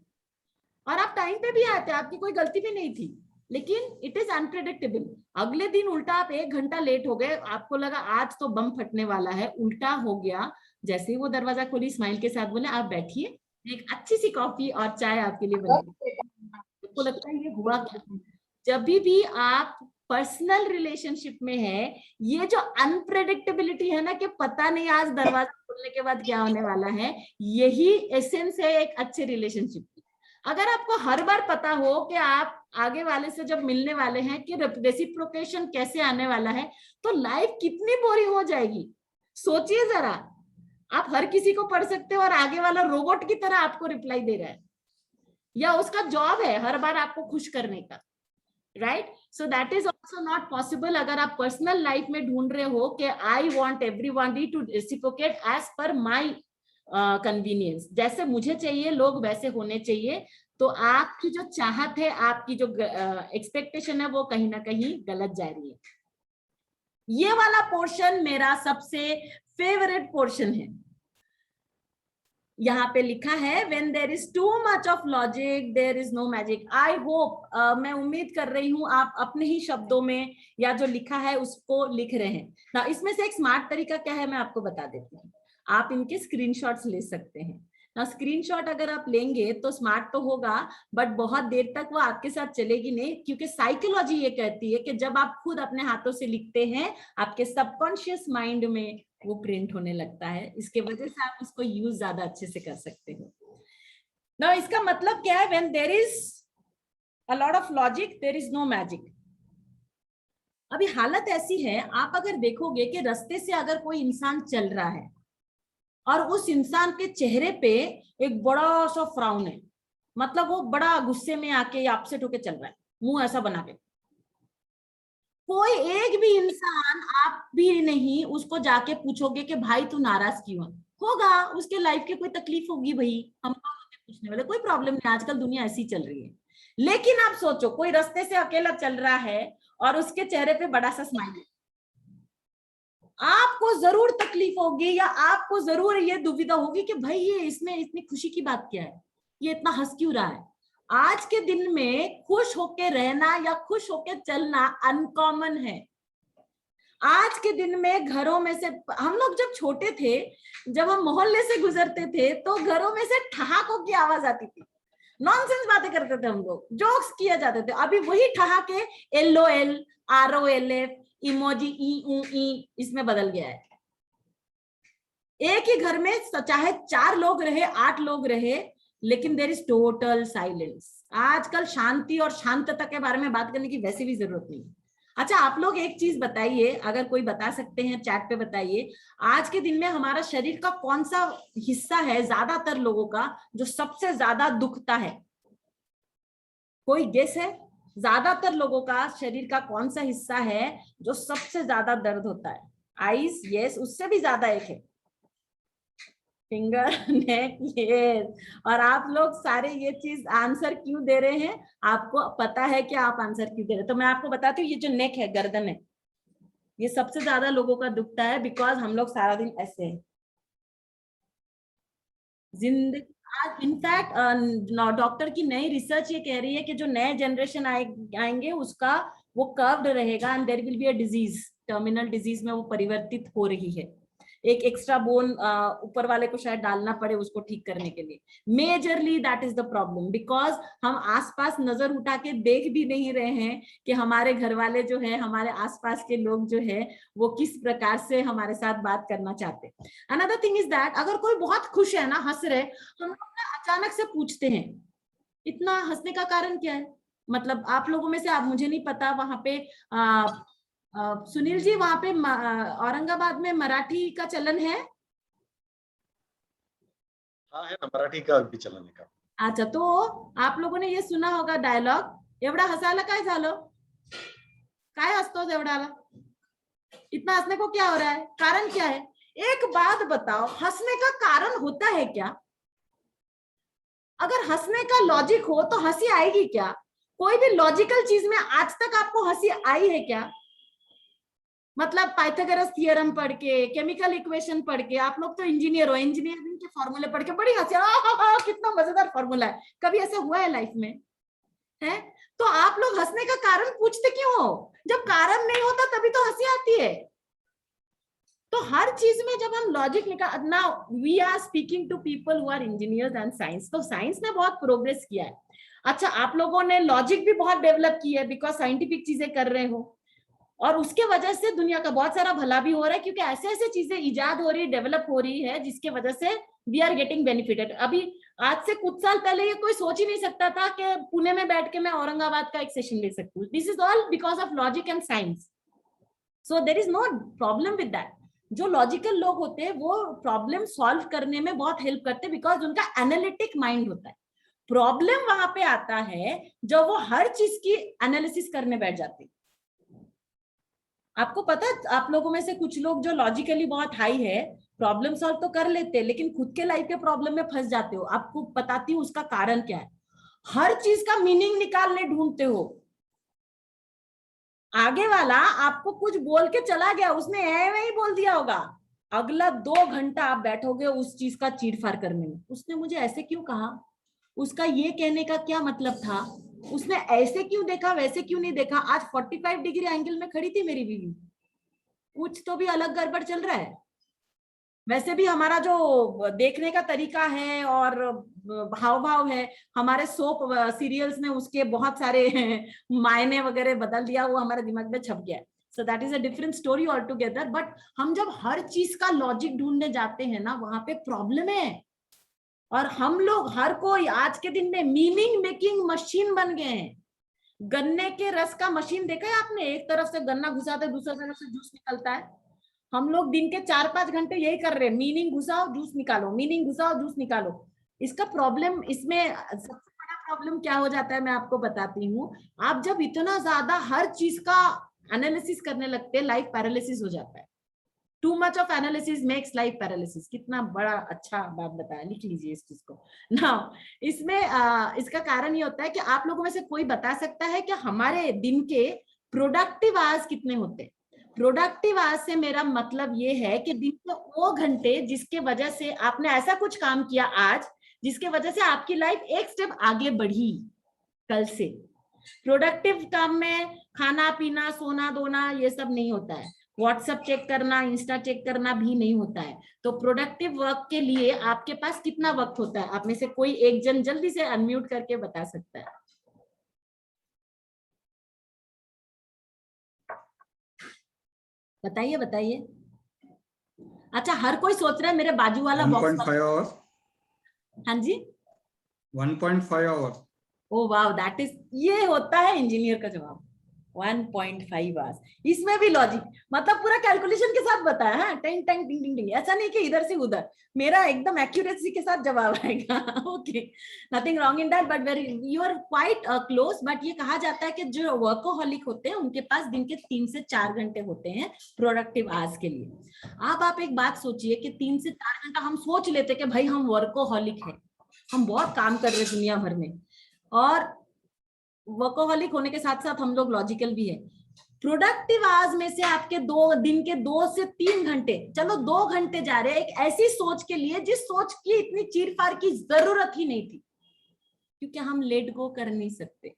और आप टाइम पे भी आते, आपकी कोई गलती भी नहीं थी, लेकिन इट इज अनप्रेडिक्टेबल। अगले दिन उल्टा आप 1 घंटा लेट हो गए, आपको लगा आज तो बम फटने वाला है, उल्टा हो गया। जैसे ही वो दरवाजा खोली, स्माइल के साथ बोले आप बैठिए, एक अच्छी सी कॉफी और चाय आपके लिए बनी। आपको लगता है ये हुआ क्या? जब भी आप पर्सनल रिलेशनशिप में है, ये जो अनप्रेडिक्टेबिलिटी है ना, कि पता नहीं आज दरवाजा खोलने के बाद क्या होने वाला है, यही एसेंस है एक अच्छे रिलेशनशिप की। अगर आपको हर बार पता हो कि आप आगे वाले से जब मिलने वाले हैं कि रेसिप्रोकेशन कैसे आने वाला है, तो लाइफ कितनी बोरिंग हो जाएगी। सोचिए जरा, आप हर किसी को पढ़ सकते हो और आगे वाला रोबोट की तरह आपको रिप्लाई दे रहा है, या उसका जॉब है हर बार आपको खुश करने का, right? So that is also not possible. अगर आप पर्सनल लाइफ में ढूंढ रहे हो कि I want everybody to reciprocate as per my convenience, जैसे मुझे चाहिए लोग वैसे होने चाहिए, तो आपकी जो चाहत है, आपकी जो एक्सपेक्टेशन है, वो कहीं ना कहीं गलत जा रही है। ये वाला पोर्शन मेरा सबसे फेवरेट पोर्शन है। यहाँ पे लिखा है when there is too much of logic there is no magic। I hope मैं उम्मीद कर रही हूँ आप अपने ही शब्दों में या जो लिखा है उसको लिख रहे हैं ना। इसमें से एक स्मार्ट तरीका क्या है मैं आपको बता देती हूँ। आप इनके स्क्रीनशॉट्स ले सकते हैं ना। स्क्रीनशॉट अगर आप लेंगे तो स्मार्ट तो होगा, बट बहुत देर तक वो आपके साथ चलेगी नहीं, क्योंकि साइकोलॉजी ये कहती है कि जब आप खुद अपने हाथों से लिखते हैं, आपके सबकॉन्शियस माइंड में वो प्रिंट होने लगता है। इसके वजह से आप उसको यूज ज्यादा अच्छे से कर सकते हो ना। इसका मतलब क्या है? When there is a lot of logic there is no magic. अभी हालत ऐसी है, आप अगर देखोगे कि रास्ते से अगर कोई इंसान चल रहा है और उस इंसान के चेहरे पे एक बड़ा सा फ्राउन है, मतलब वो बड़ा गुस्से में आके या अपसेट होके चल रहा है, मुंह ऐसा बना के, कोई एक भी इंसान आप भी नहीं उसको जाके पूछोगे कि भाई तू नाराज क्यों है, होगा उसके लाइफ की कोई तकलीफ होगी, भाई हम पूछने वाले, कोई प्रॉब्लम नहीं, आजकल दुनिया ऐसी चल रही है। लेकिन आप सोचो कोई रास्ते से अकेला चल रहा है और उसके चेहरे पे बड़ा सा स्माइल है, आपको जरूर तकलीफ होगी या आपको जरूर ये दुविधा होगी कि भाई ये इसमें इतनी खुशी की बात क्या है, ये इतना हंस क्यों रहा है। आज के दिन में खुश होके रहना या खुश होके चलना अनकॉमन है। आज के दिन में घरों में से, हम लोग जब छोटे थे, जब हम मोहल्ले से गुजरते थे तो घरों में से ठहाकों की आवाज आती थी, नॉनसेंस बातें करते थे हम लोग, जोक्स किए जाते थे। अभी वही ठहाके LOL ROLF इमोजी ई इसमें बदल गया है। एक ही घर में चाहे 4 लोग रहे 8 लोग रहे, लेकिन देयर इज टोटल साइलेंस। आजकल शांति और शांतता के बारे में बात करने की वैसे भी जरूरत नहीं। अच्छा, आप लोग एक चीज बताइए, अगर कोई बता सकते हैं चैट पे बताइए, आज के दिन में हमारा शरीर का कौन सा हिस्सा है ज्यादातर लोगों का जो सबसे ज्यादा दुखता है? कोई गेस है? ज्यादातर लोगों का शरीर का कौन सा हिस्सा है जो सबसे ज्यादा दर्द होता है? आईज, यस, उससे भी ज्यादा एक है फिंगर, नेक, यस। और आप लोग सारे ये चीज आंसर क्यों दे रहे हैं? आपको पता है कि आप आंसर क्यों दे रहे हैं? तो मैं आपको बताती हूँ, ये जो नेक है, गर्दन है, ये सबसे ज्यादा लोगों का दुखता है, बिकॉज हम लोग सारा दिन ऐसे हैं। जिंदगी आज इनफैक्ट डॉक्टर की नई रिसर्च ये कह रही है कि जो नए जनरेशन आएंगे उसका वो कर्व्ड रहेगा and there will be a disease, terminal disease में वो परिवर्तित हो रही है। एक एक्स्ट्रा बोन ऊपर वाले को शायद डालना पड़े उसको ठीक करने के लिए। Majorly that is the problem, because हम आसपास नजर उठा के देख भी नहीं रहे हैं कि हमारे घर वाले जो है, हमारे आसपास के लोग जो है, वो किस प्रकार से हमारे साथ बात करना चाहते हैं। अनदर थिंग इज दैट अगर कोई बहुत खुश है ना, हंस रहे, हम लोग अचानक से पूछते हैं इतना हंसने का कारण क्या है? मतलब आप लोगों में से, आप, मुझे नहीं पता, वहां पे सुनील जी, वहां पे औरंगाबाद में मराठी का चलन है? हाँ है ना, मराठी का भी चलन है का। अच्छा, तो आप लोगों ने ये सुना होगा डायलॉग, एवढा हसायला काय झालं, काय हसतोस एवढाला, इतना हंसने को क्या हो रहा है, कारण क्या है? एक बात बताओ, हंसने का कारण होता है क्या? अगर हंसने का लॉजिक हो तो हंसी आएगी क्या? कोई भी लॉजिकल चीज में आज तक आपको हंसी आई है क्या? मतलब पाइथागोरस थ्योरम पढ़ के, केमिकल इक्वेशन पढ़ के, आप लोग तो इंजीनियर हो, इंजीनियरिंग के फॉर्मूले पढ़ के बड़ी हंसी, कितना मजेदार फॉर्मूला है, कभी ऐसा हुआ है लाइफ में? है तो आप लोग हंसने का कारण पूछते क्यों हो? जब कारण नहीं होता तभी तो हंसी आती है। तो हर चीज में जब हम लॉजिक निकाल, now we are speaking to people who are engineers and science, तो साइंस ने बहुत प्रोग्रेस किया है। अच्छा, आप लोगों ने लॉजिक भी बहुत डेवलप की है बिकॉज साइंटिफिक चीजें कर रहे हो, और उसके वजह से दुनिया का बहुत सारा भला भी हो रहा है, क्योंकि ऐसे ऐसे चीजें इजाद हो रही, डेवलप हो रही है, जिसके वजह से वी आर गेटिंग बेनिफिटेड। अभी आज से कुछ साल पहले ये कोई सोच ही नहीं सकता था कि पुणे में बैठ के मैं औरंगाबाद का एक सेशन ले सकती हूँ। This is all because of logic and science, so there is no problem with that. जो लॉजिकल लोग होते हैं वो प्रॉब्लम सॉल्व करने में बहुत हेल्प करते हैं बिकॉज उनका एनालिटिक माइंड होता है। प्रॉब्लम वहां पे आता है जब वो हर चीज की एनालिसिस करने बैठ जाते हैं। आपको पता है, आप लोगों में से कुछ लोग जो लॉजिकली बहुत हाई है, प्रॉब्लम सॉल्व तो कर लेते हैं, लेकिन खुद के लाइफ के प्रॉब्लम में फंस जाते हो। आपको बताती हूँ उसका कारण क्या है। हर चीज का मीनिंग निकालने ढूंढते हो। आगे वाला आपको कुछ बोल के चला गया, उसने ऐ बोल दिया होगा, अगला 2 घंटा आप बैठोगे उस चीज का चीरफाड़ करने में। उसने मुझे ऐसे क्यों कहा, उसका ये कहने का क्या मतलब था, उसने ऐसे क्यों देखा, वैसे क्यों नहीं देखा। आज 45 डिग्री एंगल में खड़ी थी मेरी बीवी, कुछ तो भी अलग गड़बड़ चल रहा है। वैसे भी हमारा जो देखने का तरीका है और भाव भाव है, हमारे सोप सीरियल्स ने उसके बहुत सारे मायने वगैरह बदल दिया, वो हमारे दिमाग में छप गया है। सो that is a different story all together. But हम जब हर चीज का लॉजिक ढूंढने जाते हैं ना, वहां पे प्रॉब्लम है। और हम लोग हर कोई आज के दिन में मीनिंग मेकिंग मशीन बन गए हैं। गन्ने के रस का मशीन देखा है आपने? एक तरफ से गन्ना घुसाते दूसरी तरफ से जूस निकलता है। हम लोग दिन के 4-5 घंटे यही कर रहे हैं, मीनिंग घुसाओ जूस निकालो, मीनिंग घुसाओ जूस निकालो। इसका प्रॉब्लम, इसमें सबसे बड़ा प्रॉब्लम क्या हो जाता है मैं आपको बताती हूँ। आप जब इतना ज्यादा हर चीज का एनालिसिस करने लगते हैं, लाइफ पैरालिसिस हो जाता है। Too much of analysis makes life paralysis. कितना बड़ा अच्छा बात बताया, लिख लीजिए इस चीज को ना। इसमें इसका कारण ये होता है कि आप लोगों में से कोई बता सकता है कि हमारे दिन के प्रोडक्टिव आवर्स कितने होते हैं? प्रोडक्टिव आवर्स से मेरा मतलब ये है कि दिन के वो घंटे जिसके वजह से आपने ऐसा कुछ काम किया आज, जिसके वजह से आपकी लाइफ एक स्टेप आगे बढ़ी कल से। प्रोडक्टिव काम में खाना पीना सोना धोना ये सब नहीं होता है, व्हाट्सएप चेक करना इंस्टा चेक करना भी नहीं होता है। तो प्रोडक्टिव वर्क के लिए आपके पास कितना वक्त होता है? आप में से कोई एक जन जल्दी से अनम्यूट करके बता सकता है? बताइए बताइए। अच्छा, हर कोई सोच रहा है मेरे बाजू वाला 1.5 आवर्स। हाँ जी, 1.5 आवर्स। ओ वाह, दैट इज, ये होता है इंजीनियर का जवाब, 1.5 आवर्स। इसमें भी लॉजिक, मतलब पूरा कैलकुलेशन के साथ बताया है, टिंग टिंग टिंग टिंग टिंग। ऐसा नहीं कि इधर से उधर, मेरा एकदम एक्यूरेसी के साथ जवाब आएगा। Okay, nothing wrong in that, but very you are quite close. But ये कहा जाता है कि जो वर्कोहॉलिक होते हैं उनके पास दिन के 3 से 4 घंटे होते हैं प्रोडक्टिव आवर्स के लिए। अब आप एक बात सोचिए कि 3 से 4 घंटा हम सोच लेते कि भाई हम वर्कोहॉलिक है, हम बहुत काम कर रहे हैं दुनिया भर में, और वर्कोहॉलिक होने के साथ साथ हम लोग लॉजिकल भी है। प्रोडक्टिव आवर्स में से आपके दिन के 2 से 3 घंटे, चलो 2 घंटे जा रहे हैं एक ऐसी सोच के लिए जिस सोच की इतनी चीरफाड़ की जरूरत ही नहीं थी, क्योंकि हम लेट गो कर नहीं सकते।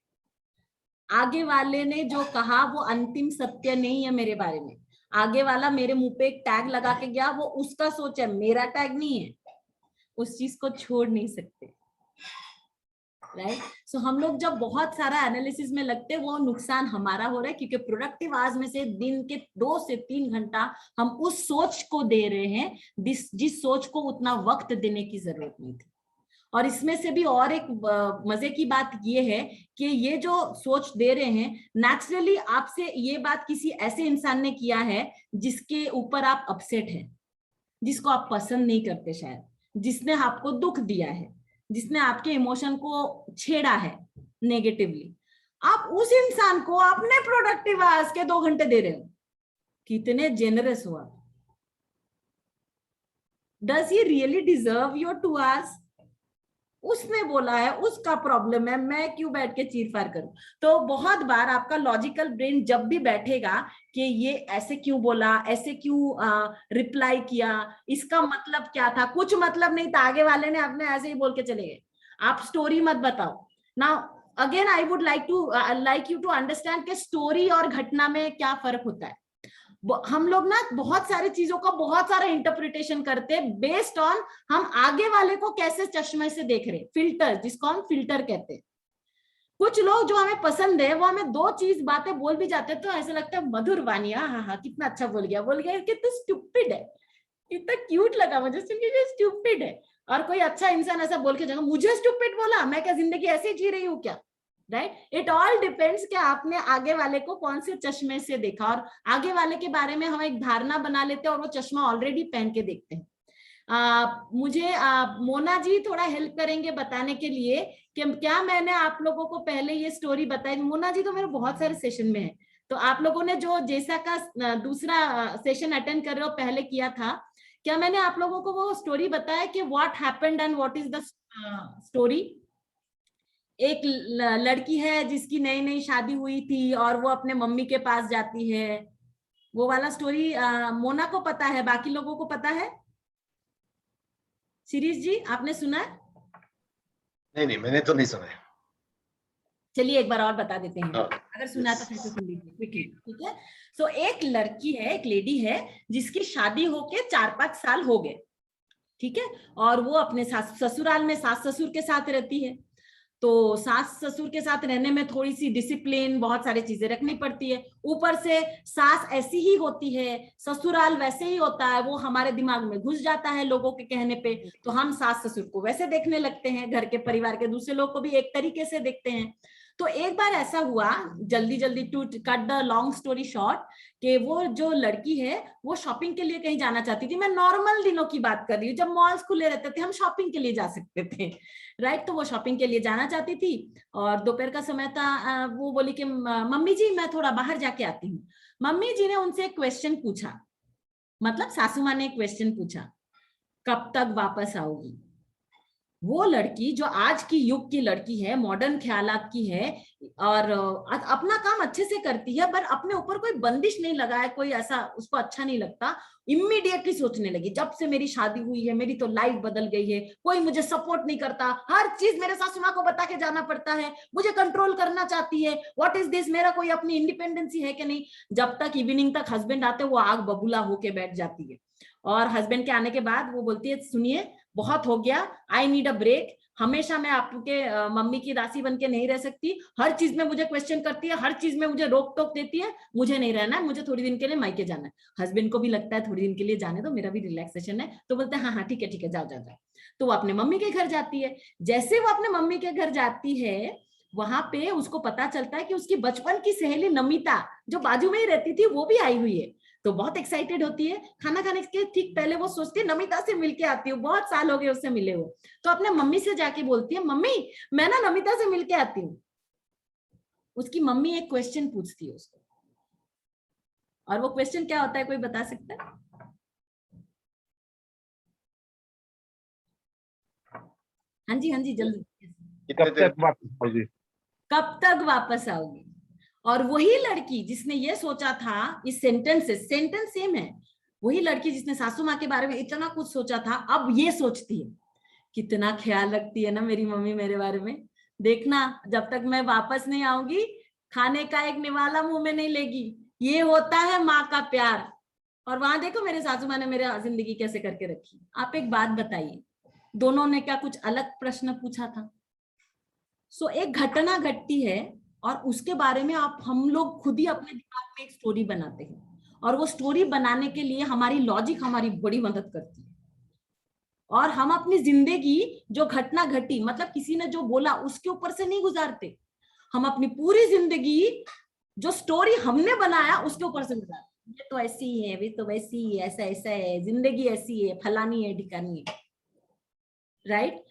आगे वाले ने जो कहा वो अंतिम सत्य नहीं है मेरे बारे में। आगे वाला मेरे मुंह पे एक टैग लगा के गया, वो उसका सोच है, मेरा टैग नहीं है। उस चीज को छोड़ नहीं सकते, राइट? सो हम लोग जब बहुत सारा एनालिसिस में लगते हैं, वो नुकसान हमारा हो रहा है, क्योंकि प्रोडक्टिव आवर्स में से दिन के 2 से 3 घंटा हम उस सोच को दे रहे हैं जिस सोच को उतना वक्त देने की जरूरत नहीं थी। और इसमें से भी और एक मजे की बात ये है कि ये जो सोच दे रहे हैं, नेचुरली आपसे ये बात किसी ऐसे इंसान ने किया है जिसके ऊपर आप अपसेट हैं, जिसको आप पसंद नहीं करते, शायद जिसने आपको दुख दिया है, जिसने आपके इमोशन को छेड़ा है नेगेटिवली। आप उस इंसान को अपने प्रोडक्टिव आवर्स के 2 घंटे दे रहे हो। कितने जेनरस हो आप? Does he really deserve your 2 hours? उसने बोला है, उसका प्रॉब्लम है, मैं क्यों बैठ के चीर फाड़ करूं। तो बहुत बार आपका लॉजिकल ब्रेन जब भी बैठेगा कि ये ऐसे क्यों बोला, ऐसे क्यों रिप्लाई किया, इसका मतलब क्या था, कुछ मतलब नहीं था, आगे वाले ने आपने ऐसे ही बोल के चले गए, आप स्टोरी मत बताओ। Now again I would like you to understand कि स्टोरी और घटना में क्या फर्क होता है। हम लोग ना बहुत सारी चीजों का बहुत सारा इंटरप्रिटेशन करते हैं बेस्ड ऑन हम आगे वाले को कैसे चश्मे से देख रहे, फिल्टर, जिसको हम फिल्टर कहते हैं। कुछ लोग जो हमें पसंद है वो हमें दो चीज बातें बोल भी जाते हैं तो ऐसा लगता है मधुर वाणी, हाँ हाँ कितना अच्छा बोल गया, कितना स्टूपिड है, कितना क्यूट लगा मुझे सुन के, स्टूपिड है। और कोई अच्छा इंसान ऐसा बोल के जाएगा मुझे स्टूपिड बोला, मैं क्या जिंदगी ऐसे जी रही हूँ क्या, राइट। इट ऑल डिपेंड्स कि आपने आगे वाले को कौन से चश्मे से देखा, और आगे वाले के बारे में हम एक धारणा बना लेते हैं और वो चश्मा ऑलरेडी पहन के देखते हैं। मुझे मोना जी थोड़ा हेल्प करेंगे बताने के लिए कि क्या मैंने आप लोगों को पहले ये स्टोरी बताई। मोना जी तो मेरे बहुत सारे सेशन में है, तो आप लोगों ने जो जैसा का दूसरा सेशन अटेंड कर रहे हो पहले किया था, क्या मैंने आप लोगों को वो स्टोरी बताया कि what happened and what is the story. एक लड़की है जिसकी नई नई शादी हुई थी और वो अपने मम्मी के पास जाती है, वो वाला स्टोरी मोना को पता है, बाकी लोगों को पता है? शिरीष जी आपने सुना है? नहीं मैंने तो नहीं सुना है। चलिए एक बार और बता देते हैं, हाँ, अगर सुना है तो फिर से सुन लीजिए क्विकली, ठीक है। सो एक लड़की है, एक लेडी है जिसकी शादी होके 4-5 साल हो गए, ठीक है, और वो अपने ससुराल में सास ससुर के साथ रहती है। तो सास ससुर के साथ रहने में थोड़ी सी डिसिप्लिन, बहुत सारी चीजें रखनी पड़ती है। ऊपर से सास ऐसी ही होती है, ससुराल वैसे ही होता है, वो हमारे दिमाग में घुस जाता है लोगों के कहने पे, तो हम सास ससुर को वैसे देखने लगते हैं, घर के परिवार के दूसरे लोग को भी एक तरीके से देखते हैं। तो एक बार ऐसा हुआ, जल्दी जल्दी to cut the long story short, कि वो जो लड़की है वो शॉपिंग के लिए कहीं जाना चाहती थी। मैं नॉर्मल दिनों की बात कर रही हूँ, जब मॉल्स खुले रहते थे हम शॉपिंग के लिए जा सकते थे, राइट। तो वो शॉपिंग के लिए जाना चाहती थी और दोपहर का समय था। वो बोली कि मम्मी जी मैं थोड़ा बाहर जाके आती हूँ। मम्मी जी ने उनसे एक क्वेश्चन पूछा, मतलब सासू माँ ने एक क्वेश्चन पूछा, कब तक वापस आओगी। वो लड़की जो आज की युग की लड़की है, मॉडर्न ख्यालात की है और अपना काम अच्छे से करती है, पर अपने ऊपर कोई बंदिश नहीं लगा है, कोई ऐसा उसको अच्छा नहीं लगता, इमीडिएटली सोचने लगी जब से मेरी शादी हुई है मेरी तो लाइफ बदल गई है, कोई मुझे सपोर्ट नहीं करता, हर चीज मेरे सासू माँ को बता के जाना पड़ता है, मुझे कंट्रोल करना चाहती है, व्हाट इज दिस, मेरा कोई अपनी इंडिपेंडेंसी है कि नहीं। जब तक इवनिंग तक हस्बैंड आते वो आग बबूला होके बैठ जाती है, और हस्बैंड के आने के बाद वो बोलती है सुनिए बहुत हो गया, आई नीड अ ब्रेक, हमेशा मैं आपके मम्मी की दासी बन के नहीं रह सकती, हर चीज में मुझे क्वेश्चन करती है, हर चीज में मुझे रोक टोक देती है, मुझे नहीं रहना है, मुझे थोड़ी दिन के लिए मायके जाना है। हस्बैंड को भी लगता है थोड़ी दिन के लिए जाने दो, मेरा भी रिलैक्सेशन है, तो बोलते हैं हाँ हाँ ठीक है जाओ जाओ जाओ। तो वो अपने मम्मी के घर जाती है। जैसे वो अपने मम्मी के घर जाती है वहां पे उसको पता चलता है कि उसकी बचपन की सहेली नमिता जो बाजू में ही रहती थी वो भी आई हुई है। तो बहुत एक्साइटेड होती है, खाना खाने के ठीक पहले वो सोचती है नमिता से मिलके आती हूँ, बहुत साल हो गए उससे मिले हुए। तो अपने मम्मी से जाके बोलती है मम्मी मैं ना नमिता से मिलके आती हूँ। उसकी मम्मी एक क्वेश्चन पूछती है उसको, और वो क्वेश्चन क्या होता है कोई बता सकता है? हाँ जी जल्दी। कब तक वापस आओगी? कब तक वापस आओगी। और वही लड़की जिसने ये सोचा था, इस सेंटेंस सेम है, वही लड़की जिसने सासू माँ के बारे में इतना कुछ सोचा था, अब ये सोचती है कितना ख्याल रखती है ना मेरी मम्मी मेरे बारे में, देखना जब तक मैं वापस नहीं आऊंगी खाने का एक निवाला मुंह में नहीं लेगी, ये होता है माँ का प्यार। और वहां देखो मेरे सासू माँ ने मेरे जिंदगी कैसे करके रखी। आप एक बात बताइए, दोनों ने क्या कुछ अलग प्रश्न पूछा था? सो एक घटना घटती है और उसके बारे में हम लोग खुद ही अपने दिमाग में एक स्टोरी बनाते हैं, और वो स्टोरी बनाने के लिए हमारी लॉजिक हमारी बड़ी मदद करती है। और हम अपनी जिंदगी जो घटना घटी, मतलब किसी ने जो बोला उसके ऊपर से नहीं गुजारते, हम अपनी पूरी जिंदगी जो स्टोरी हमने बनाया उसके ऊपर से गुजारते। ये तो ऐसी ही है, वे तो वैसी ही है, ऐसा ऐसा है, जिंदगी ऐसी है, फलानी है ढिकानी है, राइट।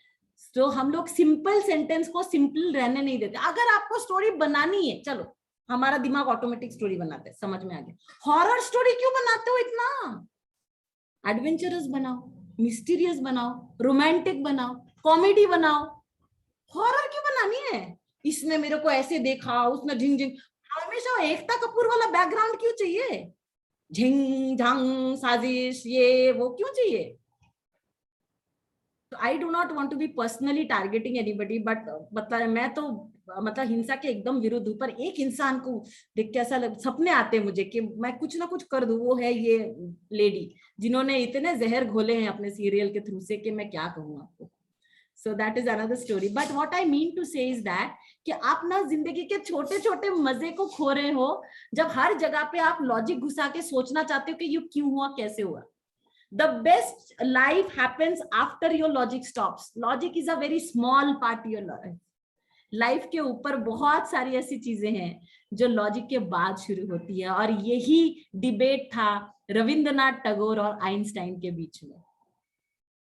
तो हम लोग सिंपल सेंटेंस को सिंपल रहने नहीं देते। अगर आपको स्टोरी बनानी है, चलो हमारा दिमाग ऑटोमेटिक स्टोरी बनाते हैं, समझ में आ गया। हॉरर स्टोरी क्यों बनाते हो इतना? एडवेंचरस बनाओ, मिस्टीरियस बनाओ, रोमांटिक बनाओ, कॉमेडी बनाओ, हॉरर क्यों बनानी है? इसने मेरे को ऐसे देखा, उसने झिंग झिंग, हमेशा एकता कपूर वाला बैकग्राउंड क्यों चाहिए? झिंग झंग साजिश ये वो क्यों चाहिए? I do not want to be personally targeting anybody, but मतलब मैं तो मतलब हिंसा के एकदम विरुद्ध हूँ, पर एक इंसान को देख के ऐसा सपने आते हैं मुझे कि मैं कुछ ना कुछ कर दूं। वो है ये लेडी जिन्होंने इतने जहर घोले हैं अपने सीरियल के थ्रू से कि मैं क्या कहूँ आपको। So that is another story. But what I mean to say is that कि आप ना जिंदगी के छोटे छोटे मजे को खो रहे हो जब हर जगह पे आप लॉजिक घुसा के सोचना चाहते हो कि ये क्यों हुआ, कैसे हुआ। The best life happens after your logic stops. Logic is a very small part of your life. Life के ऊपर बहुत सारी ऐसी चीजें हैं जो लॉजिक के बाद शुरू होती है, और यही डिबेट था रविंद्रनाथ टैगोर और आइंस्टाइन के बीच में।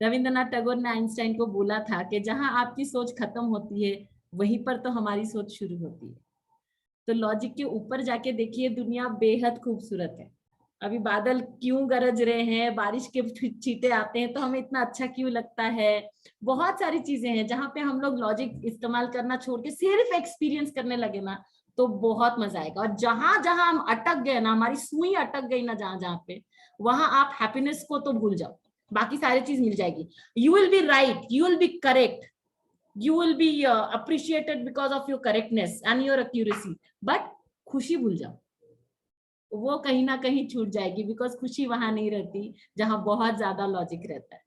रविंद्रनाथ टैगोर ने आइंस्टाइन को बोला था कि जहां आपकी सोच खत्म होती है वहीं पर तो हमारी सोच शुरू होती है। तो लॉजिक के ऊपर जाके देखिए, दुनिया बेहद खूबसूरत है। अभी बादल क्यों गरज रहे हैं, बारिश के छींटे आते हैं तो हमें इतना अच्छा क्यों लगता है। बहुत सारी चीजें हैं जहां पे हम लोग लॉजिक इस्तेमाल करना छोड़ के सिर्फ एक्सपीरियंस करने लगे ना तो बहुत मजा आएगा। और जहां जहां हम अटक गए ना, हमारी सुई अटक गई ना जहां जहां पे, वहां आप हैप्पीनेस को तो भूल जाओ, बाकी सारी चीज मिल जाएगी। You will be right, you will be correct, you will be appreciated because of your correctness and your accuracy, but खुशी भूल जाओ, वो कहीं ना कहीं छूट जाएगी, बिकॉज खुशी वहां नहीं रहती जहां बहुत ज्यादा लॉजिक रहता है,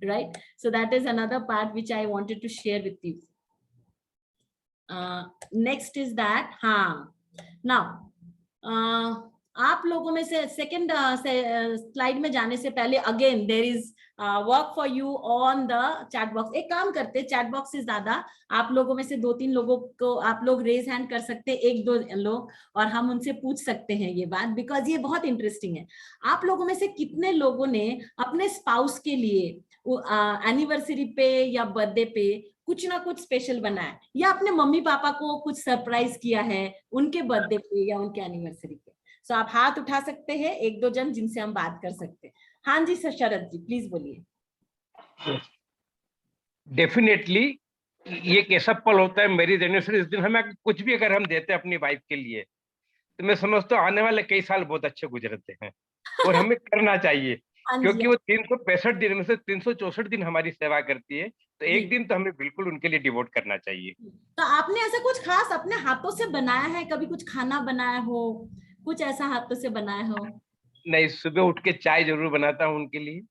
right. So that is another part which I wanted to share with you. Next is that, हाँ नाउ आप लोगों में से सेकंड स्लाइड में जाने से पहले again there is work for you on the chat box. एक काम करते, चैट बॉक्स से ज्यादा आप लोगों में से 2-3 लोगों को आप लोग रेज हैंड कर सकते हैं, 1-2 लोग, और हम उनसे पूछ सकते हैं ये बात, बिकॉज ये बहुत इंटरेस्टिंग है। आप लोगों में से कितने लोगों ने अपने स्पाउस के लिए एनिवर्सरी पे या बर्थडे पे कुछ ना कुछ स्पेशल बनाया, या अपने मम्मी पापा को कुछ सरप्राइज किया है उनके बर्थडे पे या उनके एनिवर्सरी पे? सो आप हाथ उठा सकते हैं, 1-2 जन जिनसे हम बात कर सकते हैं। हाँ जी सर, शरद जी प्लीज बोलिए। डेफिनेटली ये एक ऐसा पल होता है मेरी एनिवर्सरी, इस दिन हमें कुछ भी अगर हम देते हैं अपनी वाइफ के लिए तो मैं समझता हूँ आने वाले कई साल बहुत अच्छे गुजरते हैं और हमें करना चाहिए, क्योंकि वो 365 दिन में से 364 दिन हमारी सेवा करती है, तो एक दिन तो हमें बिल्कुल उनके लिए डिवोट करना चाहिए। तो आपने ऐसा कुछ खास अपने हाथों से बनाया है, कभी कुछ खाना बनाया हो, कुछ ऐसा हाथों से बनाया हो? नहीं, सुबह उठ के चाय जरूर बनाता हूँ उनके लिए,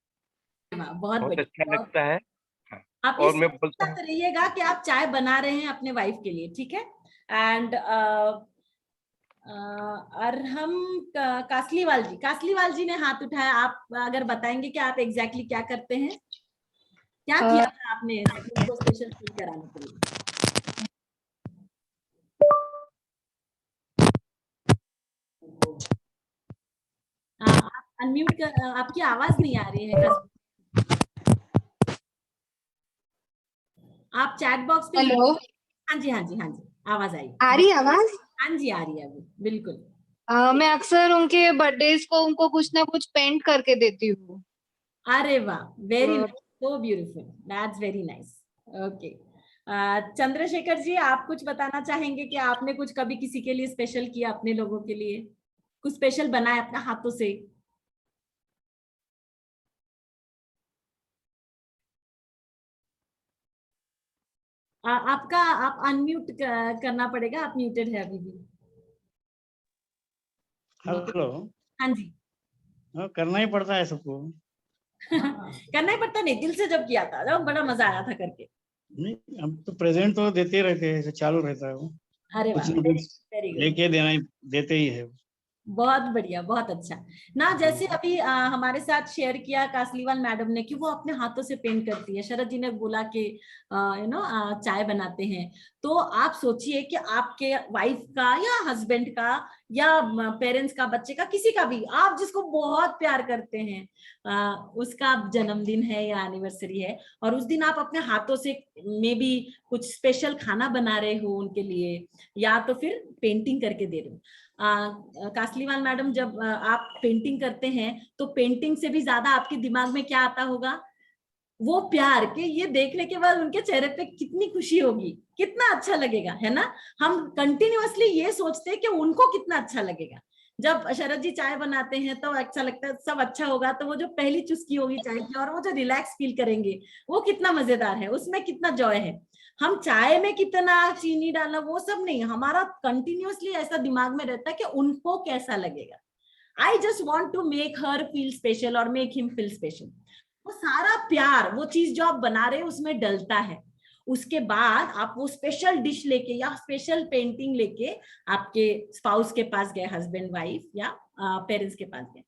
बहुत अच्छा लगता है। आप और मैं बोलता हूँ रहिएगा कि आप चाय बना रहे हैं अपने वाइफ के लिए, ठीक है। एंड और हम कासलीवाल जी ने हाथ उठाया। आप अगर बताएंगे कि आप एग्जैक्टली क्या करते हैं, क्या किया था आपने उनको स्पेशल फील कराने के लिए? आप अनम्यूट कर, आपकी आवाज नहीं आ रही है। आप चैट बॉक्स पे। हेलो। हाँ जी हाँ जी हाँ जी, आवाज आई। आ रही आवाज? हाँ जी आ रही है अभी, बिल्कुल। मैं अक्सर उनके बर्थडेज को उनको कुछ ना कुछ पेंट करके देती हूँ। अरे वाह, very nice, so beautiful, that's very nice. Okay, Chandrashekhar ji आप कुछ बताना चाहेंगे कि आपने कुछ कभी किसी के लिए स्पेशल किया, अपने लोगों के लिए कुछ स्पेशल बनाया अपने हाथों से? आपका आप अनम्यूट करना पड़ेगा, आप म्यूटेड है अभी भी। हेलो। हाँ जी। करना ही पड़ता है सबको। करना ही पड़ता नहीं, दिल से जब किया था जब बड़ा मजा आया था करके। नहीं, हम तो प्रेजेंट तो देते रहते हैं, चालू रहता है वो। अरे वाह, वेरी गुड, लेके देना ही देते ही है। बहुत बढ़िया, बहुत अच्छा ना। जैसे अभी हमारे साथ शेयर किया कासलीवाल मैडम ने कि वो अपने हाथों से पेंट करती है, शरद जी ने बोला कि यू नो चाय बनाते हैं, तो आप सोचिए कि आपके वाइफ का या हस्बैंड का या पेरेंट्स का, बच्चे का, किसी का भी, आप जिसको बहुत प्यार करते हैं, उसका जन्मदिन है या एनिवर्सरी है, और उस दिन आप अपने हाथों से मे बी कुछ स्पेशल खाना बना रहे हो उनके लिए, या तो फिर पेंटिंग करके दे रहे हो। कासलीवाल मैडम, जब आप पेंटिंग करते हैं तो पेंटिंग से भी ज्यादा आपके दिमाग में क्या आता होगा? वो प्यार के ये देखने के बाद उनके चेहरे पे कितनी खुशी होगी, कितना अच्छा लगेगा, है ना। हम कंटिन्यूअसली ये सोचते हैं कि उनको कितना अच्छा लगेगा। जब शरद जी चाय बनाते हैं तो अच्छा लगता है, सब अच्छा होगा, तो वो जो पहली चुस्की होगी चाय की और वो जो रिलैक्स फील करेंगे वो कितना मजेदार है, उसमें कितना जॉय है। हम चाय में कितना चीनी डालना वो सब नहीं, हमारा कंटिन्यूअसली ऐसा दिमाग में रहता है कि उनको कैसा लगेगा। I just want to make her feel special और मेक हिम फील स्पेशल। वो सारा प्यार, वो चीज जो आप बना रहे हैं उसमें डलता है। उसके बाद आप वो स्पेशल डिश लेके या स्पेशल पेंटिंग लेके आपके स्पाउस के पास गए, हस्बैंड वाइफ या पेरेंट्स के पास गए,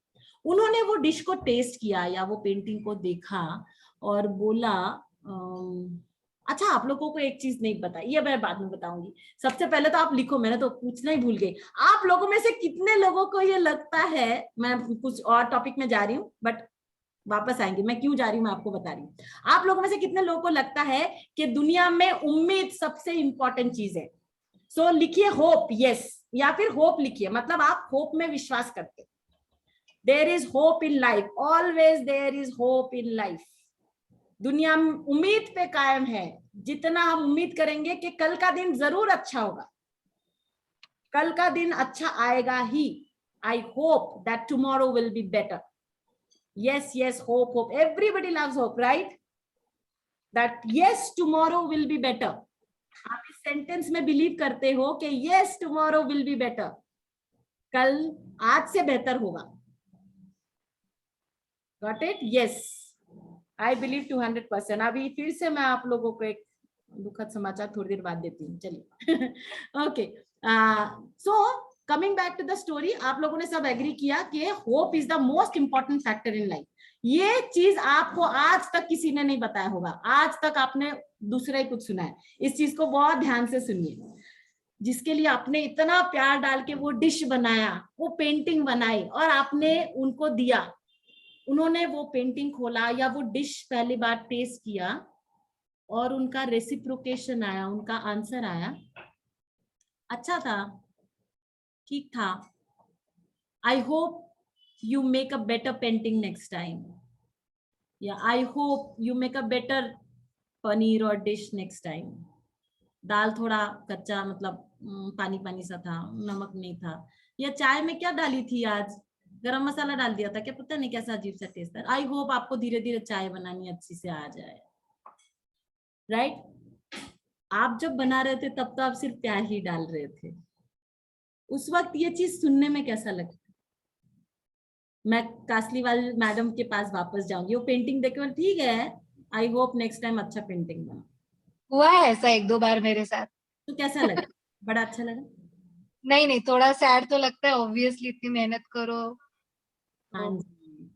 उन्होंने वो डिश को टेस्ट किया या वो पेंटिंग को देखा और बोला अच्छा आप लोगों को एक चीज नहीं पता, ये मैं बाद में बताऊंगी, सबसे पहले तो आप लिखो, मैंने तो पूछना ही भूल गई, आप लोगों में से कितने लोगों को ये लगता है, मैं कुछ और टॉपिक में जा रही हूँ बट वापस आएंगे, मैं क्यों जा रही हूँ मैं आपको बता रही हूँ। आप लोगों में से कितने लोगों को लगता है कि दुनिया में उम्मीद सबसे इंपॉर्टेंट चीज है? सो लिखिए होप, यस, या फिर होप लिखिए, मतलब आप होप में विश्वास करते। There is hope in life, always there is hope in life. दुनिया में उम्मीद पे कायम है। जितना हम उम्मीद करेंगे कि कल का दिन जरूर अच्छा होगा, कल का दिन अच्छा आएगा ही। I hope that tomorrow will be better. Yes, yes, hope, hope. Everybody loves hope, right? That yes, tomorrow will be better. आप इस सेंटेंस में बिलीव करते हो कि yes, tomorrow will be better. कल आज से बेहतर होगा। Got it? Yes. I believe 200%. अभी फिर से मैं आप लोगों को एक दुखद समाचार थोड़ी देर बाद देती हूँ, चलिए। Okay. So coming back to the story, आप लोगों ने सब एग्री किया कि hope is the most important factor in life. ये चीज आपको आज तक किसी ने नहीं बताया होगा, आज तक आपने दूसरा ही कुछ सुना है। इस चीज को बहुत ध्यान से सुनिए। जिसके लिए आपने इतना प्यार डाल के वो डिश बनाया, वो पेंटिंग बनाई और आपने उनको दिया, उन्होंने वो पेंटिंग खोला या वो डिश पहली बार टेस्ट किया और उनका रेसिप्रोकेशन आया, उनका आंसर आया, अच्छा था, ठीक था। I hope you make a better painting next time, या I hope you make a better paneer और डिश नेक्स्ट टाइम। दाल थोड़ा कच्चा, मतलब पानी पानी सा था, नमक नहीं था, या चाय में क्या डाली थी आज, गरम मसाला डाल दिया था क्या, पता नहीं कैसा अजीब सा टेस्ट है। आई होप आपको धीरे धीरे चाय बनानी अच्छी से आ जाए, राइट? आप जब बना रहे थे तब तो आप सिर्फ प्यार ही डाल रहे थे। उस वक्त ये चीज सुनने में कैसा लगता? मैं कासलीवाल मैडम के पास वापस जाऊंगी, वो पेंटिंग देखे ठीक है, आई होप नेक्स्ट टाइम अच्छा पेंटिंग बना। हुआ है ऐसा एक दो बार मेरे साथ। तो कैसा लगा? बड़ा अच्छा लगा? नहीं, थोड़ा सैड तो लगता है, ऑब्वियसली इतनी मेहनत करो। हाँ तो जी।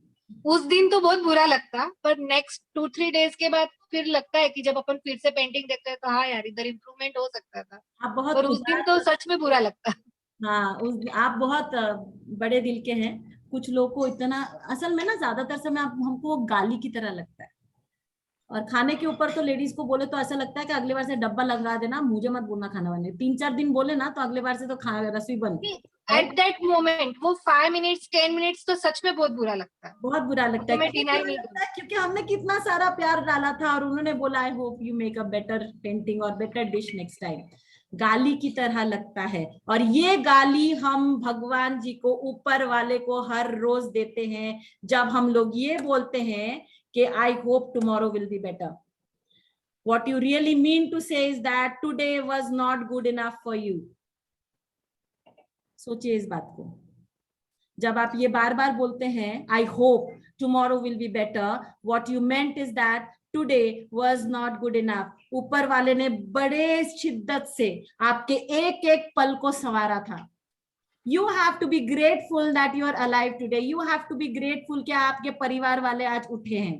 उस दिन तो बहुत बुरा लगता, पर नेक्स्ट 2-3 डेज के बाद फिर लगता है कि जब अपन फिर से पेंटिंग देखते हैं तो हाँ यार, इधर इम्प्रूवमेंट हो सकता था। आप बहुत पर उस दिन तो सच में बुरा लगता। हाँ, आप बहुत बड़े दिल के हैं। कुछ लोग को इतना, असल में ना ज्यादातर समय हमको गाली की तरह लगता है। और खाने के ऊपर तो लेडीज को बोले तो ऐसा लगता है कि अगले बार से डब्बा लगा देना, मुझे मत बोलना खाना बनाने। 3-4 दिन बोले ना तो अगले बार से तो रसोई बंद। एट दैट मोमेंट वो 5 मिनट्स 10 मिनट्स तो सच में बहुत बुरा लगता है, बहुत बुरा लगता है। मैं डिनाई नहीं लगता है क्योंकि हमने कितना सारा प्यार डाला था और उन्होंने बोला आई hope you make a better painting और बेटर डिश नेक्स्ट टाइम। गाली की तरह लगता है। और ये गाली हम भगवान जी को, ऊपर वाले को हर रोज देते हैं जब हम लोग ये बोलते हैं कि I hope tomorrow will be better. What you really mean to say is that today was not good enough for you. सोचिए इस बात को। जब आप ये बार बार बोलते हैं I hope tomorrow will be better, what you meant is that today was not good enough. ऊपर वाले ने बड़े शिद्दत से आपके एक एक पल को संवारा था। You have to be grateful that you are alive today. You have to be grateful कि आपके परिवार वाले आज उठे हैं।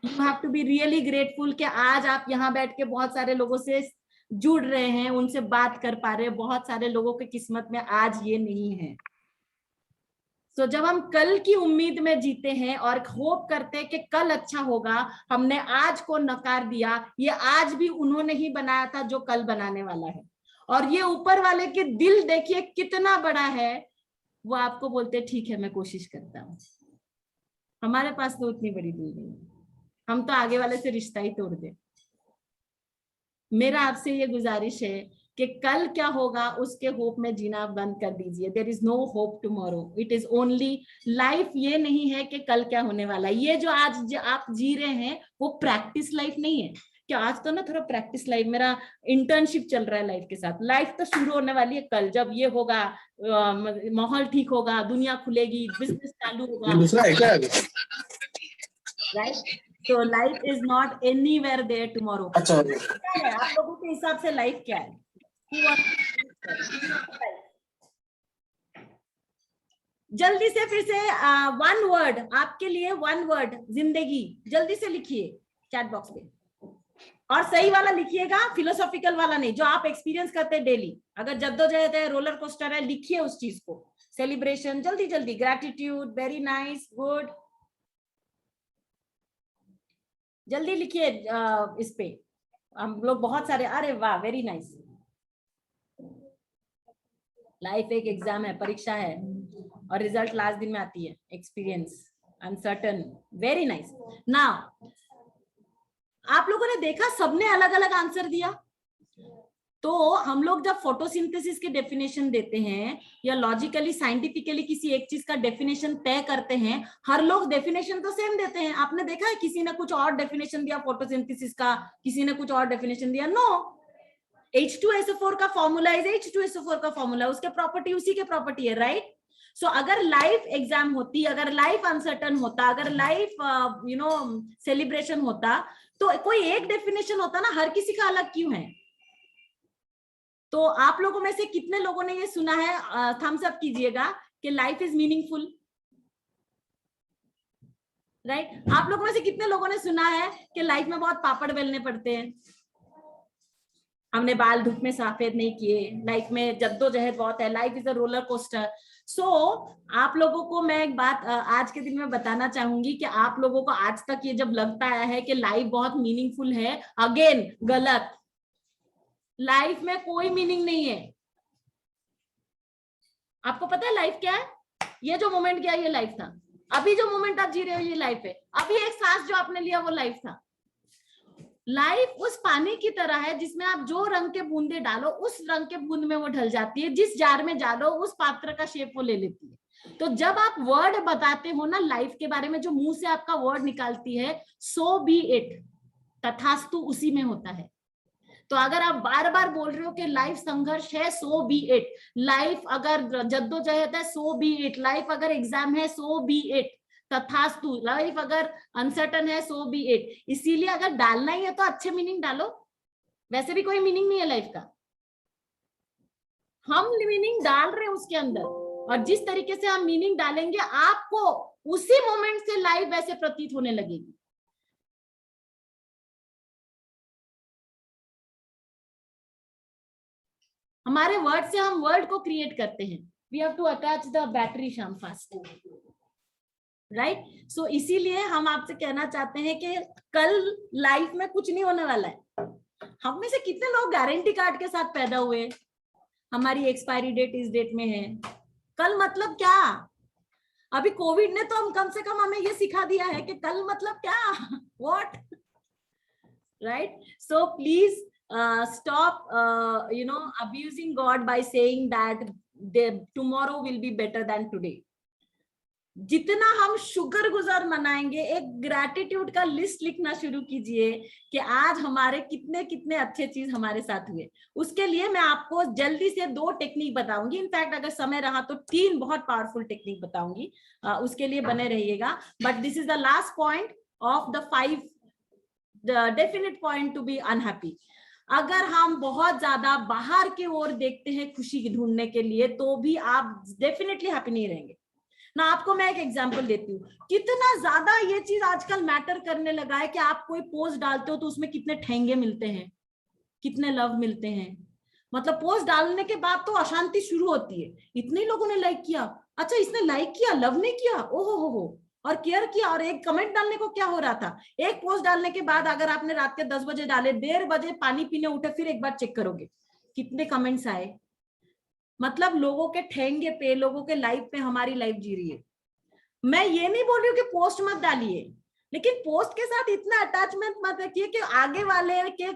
You have to be really grateful कि आज आप यहाँ बैठ के बहुत सारे लोगों से जुड़ रहे हैं, उनसे बात कर पा रहे हैं। बहुत सारे लोगों की किस्मत में आज ये नहीं है। तो जब हम कल की उम्मीद में जीते हैं और होप करते हैं कि कल अच्छा होगा, हमने आज को नकार दिया। ये आज भी उन्होंने ही बनाया था जो कल बनाने वाला है। और ये ऊपर वाले के दिल देखिए कितना बड़ा है, वो आपको बोलते ठीक है मैं कोशिश करता हूँ। हमारे पास तो उतनी बड़ी दिल नहीं है। हम तो आगे वाले से रिश्ता ही तोड़ दे। मेरा आपसे ये गुजारिश है कि कल क्या होगा उसके होप में जीना बंद कर दीजिए। There is no hope tomorrow, it is only life. ये नहीं है कि कल क्या होने वाला है। ये जो आज आप जी रहे हैं वो प्रैक्टिस लाइफ नहीं है कि आज तो ना थोड़ा प्रैक्टिस लाइफ, मेरा इंटर्नशिप चल रहा है लाइफ के साथ। लाइफ तो शुरू होने वाली है कल, जब ये होगा, माहौल ठीक होगा, दुनिया खुलेगी, बिजनेस चालू होगा। दूसरा है क्या? Right, so life is not anywhere there tomorrow. अच्छा, क्या है आप लोगों के हिसाब से लाइफ क्या है? जल्दी से फिर से वन वर्ड आपके लिए, वन वर्ड जिंदगी, जल्दी से लिखिए चैट बॉक्स में, और सही वाला लिखिएगा, फिलोसॉफिकल वाला नहीं, जो आप एक्सपीरियंस करते हैं डेली। अगर जद्दोजहद है, रोलर कोस्टर है, लिखिए उस चीज को। सेलिब्रेशन, जल्दी जल्दी, ग्रैटिट्यूड, वेरी नाइस, गुड, जल्दी लिखिए। इस पे हम लोग बहुत सारे, अरे वाह, वेरी नाइस। लाइफ एक एग्जाम है, परीक्षा है, और रिजल्ट लास्ट दिन में आती है। Experience, uncertain, very nice. Now आप लोगों ने देखा सबने अलग अलग आंसर दिया। तो हम लोग जब फोटोसिंथेसिस के डेफिनेशन देते हैं या लॉजिकली साइंटिफिकली किसी एक चीज का डेफिनेशन तय करते हैं, हर लोग डेफिनेशन तो सेम देते हैं। आपने देखा है किसी ने कुछ और डेफिनेशन दिया फोटोसिंथेसिस का, किसी ने कुछ और डेफिनेशन दिया? नो, H2SO4 का फॉर्मूला इज H2SO4 का फॉर्मूला, उसके प्रॉपर्टी उसी के प्रॉपर्टी है, राइट? सो अगर लाइफ एग्जाम होती, अगर लाइफ अनसर्टन होता, अगर लाइफ सेलिब्रेशन होता, तो कोई एक डेफिनेशन होता ना, हर किसी का अलग क्यों है? तो आप लोगों में से कितने लोगों ने ये सुना है, थम्स अप कीजिएगा, कि लाइफ इज मीनिंगफुल, राइट? आप लोगों में से कितने लोगों ने सुना है कि लाइफ में बहुत पापड़ बेलने पड़ते हैं, हमने बाल धूप में सफेद नहीं किए, लाइफ में जद्दोजहद बहुत है, life is a roller coaster. So आप लोगों को मैं एक बात आज के दिन में बताना चाहूंगी कि आप लोगों को आज तक ये जब लगता आया है कि लाइफ बहुत मीनिंगफुल है, अगेन गलत। लाइफ में कोई मीनिंग नहीं है। आपको पता है लाइफ क्या है? ये जो मोमेंट गया ये लाइफ था। अभी जो मोमेंट आप जी रहे हो ये लाइफ है। अभी एक सांस जो आपने लिया वो लाइफ था। लाइफ उस पानी की तरह है जिसमें आप जो रंग के बूंदे डालो उस रंग के बूंद में वो ढल जाती है, जिस जार में डालो उस पात्र का शेप वो ले लेती है। तो जब आप वर्ड बताते हो ना लाइफ के बारे में, जो मुंह से आपका वर्ड निकालती है, सो बी इट, तथास्तु उसी में होता है। तो अगर आप बार बार बोल रहे हो कि लाइफ संघर्ष है, सो बी इट। लाइफ अगर जद्दोजहद है, सो बी इट। लाइफ अगर एग्जाम है, सो बी इट, तथास्तु। लाइफ अगर अनसर्टन है, सो बी इट। इसीलिए अगर डालना ही है तो अच्छे मीनिंग डालो, वैसे भी कोई मीनिंग नहीं है लाइफ का, हम मीनिंग डाल रहे हैं उसके अंदर, और जिस तरीके से हम मीनिंग डालेंगे आपको उसी मोमेंट से लाइफ वैसे प्रतीत होने लगेगी। हमारे वर्ड से हम वर्ल्ड को क्रिएट करते हैं। We have to attach the battery sham fast, right? So इसीलिए हम आपसे कहना चाहते हैं कि कल लाइफ में कुछ नहीं होने वाला है। हम में से कितने लोग गारंटी कार्ड के साथ पैदा हुए, हमारी एक्सपायरी डेट इस डेट में है। कल मतलब क्या? अभी कोविड ने तो हम कम से कम हमें ये सिखा दिया है कि कल मतलब क्या, what, right? So please stop abusing God by saying that tomorrow will be better than today. जितना हम शुक्र गुजार मनाएंगे, एक ग्रैटिट्यूड का लिस्ट लिखना शुरू कीजिए कि आज हमारे कितने कितने अच्छे चीज हमारे साथ हुए। उसके लिए मैं आपको जल्दी से 2 टेक्निक बताऊंगी। इनफैक्ट अगर समय रहा तो 3 बहुत पावरफुल टेक्निक बताऊंगी, उसके लिए बने रहिएगा। But this is the last point of the 5 definite point to be unhappy. अगर हम बहुत ज्यादा बाहर की ओर देखते हैं खुशी ढूंढने के लिए, तो भी आप डेफिनेटली हैप्पी नहीं रहेंगे ना। आपको मैं एक एग्जांपल देती हूँ, कितना ज्यादा ये चीज आजकल मैटर करने लगा है कि आप कोई पोस्ट डालते हो तो उसमें कितने ठेंगे मिलते हैं, कितने लव मिलते हैं। मतलब पोस्ट डालने के बाद तो अशांति शुरू होती है। इतने लोगों ने लाइक किया, अच्छा इसने लाइक किया, लव नहीं किया, ओहो हो, और केयर किया। और एक कमेंट डालने को क्या हो रहा था, एक पोस्ट डालने के बाद अगर आपने रात के 10 बजे डाले, 1:30 बजे पानी पीने उठे, फिर एक बार चेक करोगे कितने कमेंट्स आए। मतलब लोगों के ठेंगे पे, लोगों के लाइफ पे हमारी लाइफ जी रही है। मैं ये नहीं बोल रही हूँ कि पोस्ट मत डालिए, लेकिन पोस्ट के साथ इतना अटैचमेंट मत रखिए कि आगे वाले के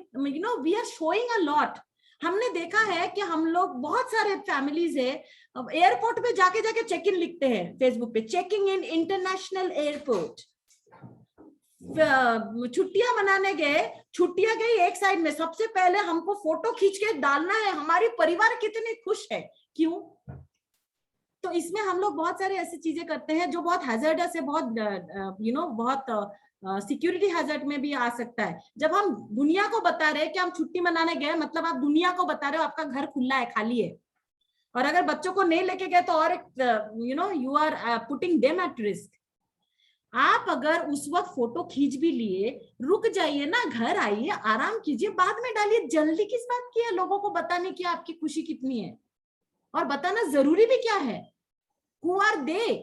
we are showing a lot. हमने देखा है कि हम लोग बहुत सारे फैमिलीज है एयरपोर्ट पे जाके जाके चेक इन लिखते हैं फेसबुक पे, चेकिंग इन इंटरनेशनल एयरपोर्ट। छुट्टियां मनाने गए, छुट्टियां गई एक साइड में, सबसे पहले हमको फोटो खींच के डालना है हमारी परिवार कितने खुश है। क्यों? तो इसमें हम लोग बहुत सारे ऐसी चीजें करते हैं जो बहुत हैजर्डस है, बहुत बहुत सिक्योरिटी हैजर्ड में भी आ सकता है। जब हम दुनिया को बता रहे हैं कि हम छुट्टी मनाने गए, मतलब आप दुनिया को बता रहे हो आपका घर खुला है, खाली है। और अगर बच्चों को नहीं लेके गए तो और you are putting them at risk. आप अगर उस वक्त फोटो खींच भी लिए, रुक जाइए ना, घर आइए, आराम कीजिए, बाद में डालिए। जल्दी किस बात की है लोगों को बताने की आपकी खुशी कितनी है, और बताना जरूरी भी क्या है। Who are they?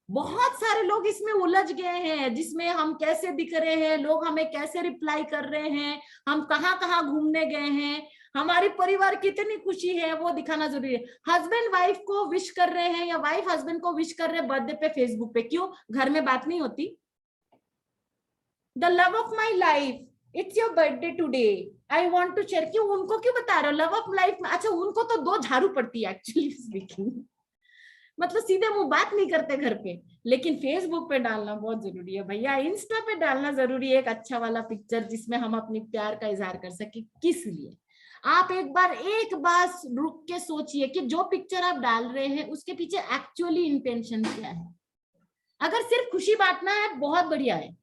बहुत सारे लोग इसमें उलझ गए हैं, जिसमें हम कैसे दिख रहे हैं, लोग हमें कैसे रिप्लाई कर रहे हैं, हम कहाँ कहाँ घूमने गए हैं, हमारी परिवार कितनी खुशी है, वो दिखाना जरूरी है। हस्बैंड वाइफ को विश कर रहे हैं या वाइफ हस्बैंड को विश कर रहे हैं बर्थडे पे फेसबुक पे, क्यों? घर में बात नहीं होती? The love of my life, it's your birthday today, I want to share. क्यों? उनको क्यों बता रहे हो लव ऑफ लाइफ में? अच्छा, उनको तो 2 झाड़ू पड़ती है एक्चुअली स्पीकिंग, मतलब सीधे मुंह बात नहीं करते घर पे, लेकिन फेसबुक पे डालना बहुत जरूरी है भैया। इंस्टा पे डालना जरूरी है, एक अच्छा वाला पिक्चर जिसमें हम अपने प्यार का इजहार कर सके। किस लिए? आप एक बार रुक के सोचिए कि जो पिक्चर आप डाल रहे हैं उसके पीछे एक्चुअली इंटेंशन क्या है। अगर सिर्फ खुशी बांटना है, बहुत बढ़िया है,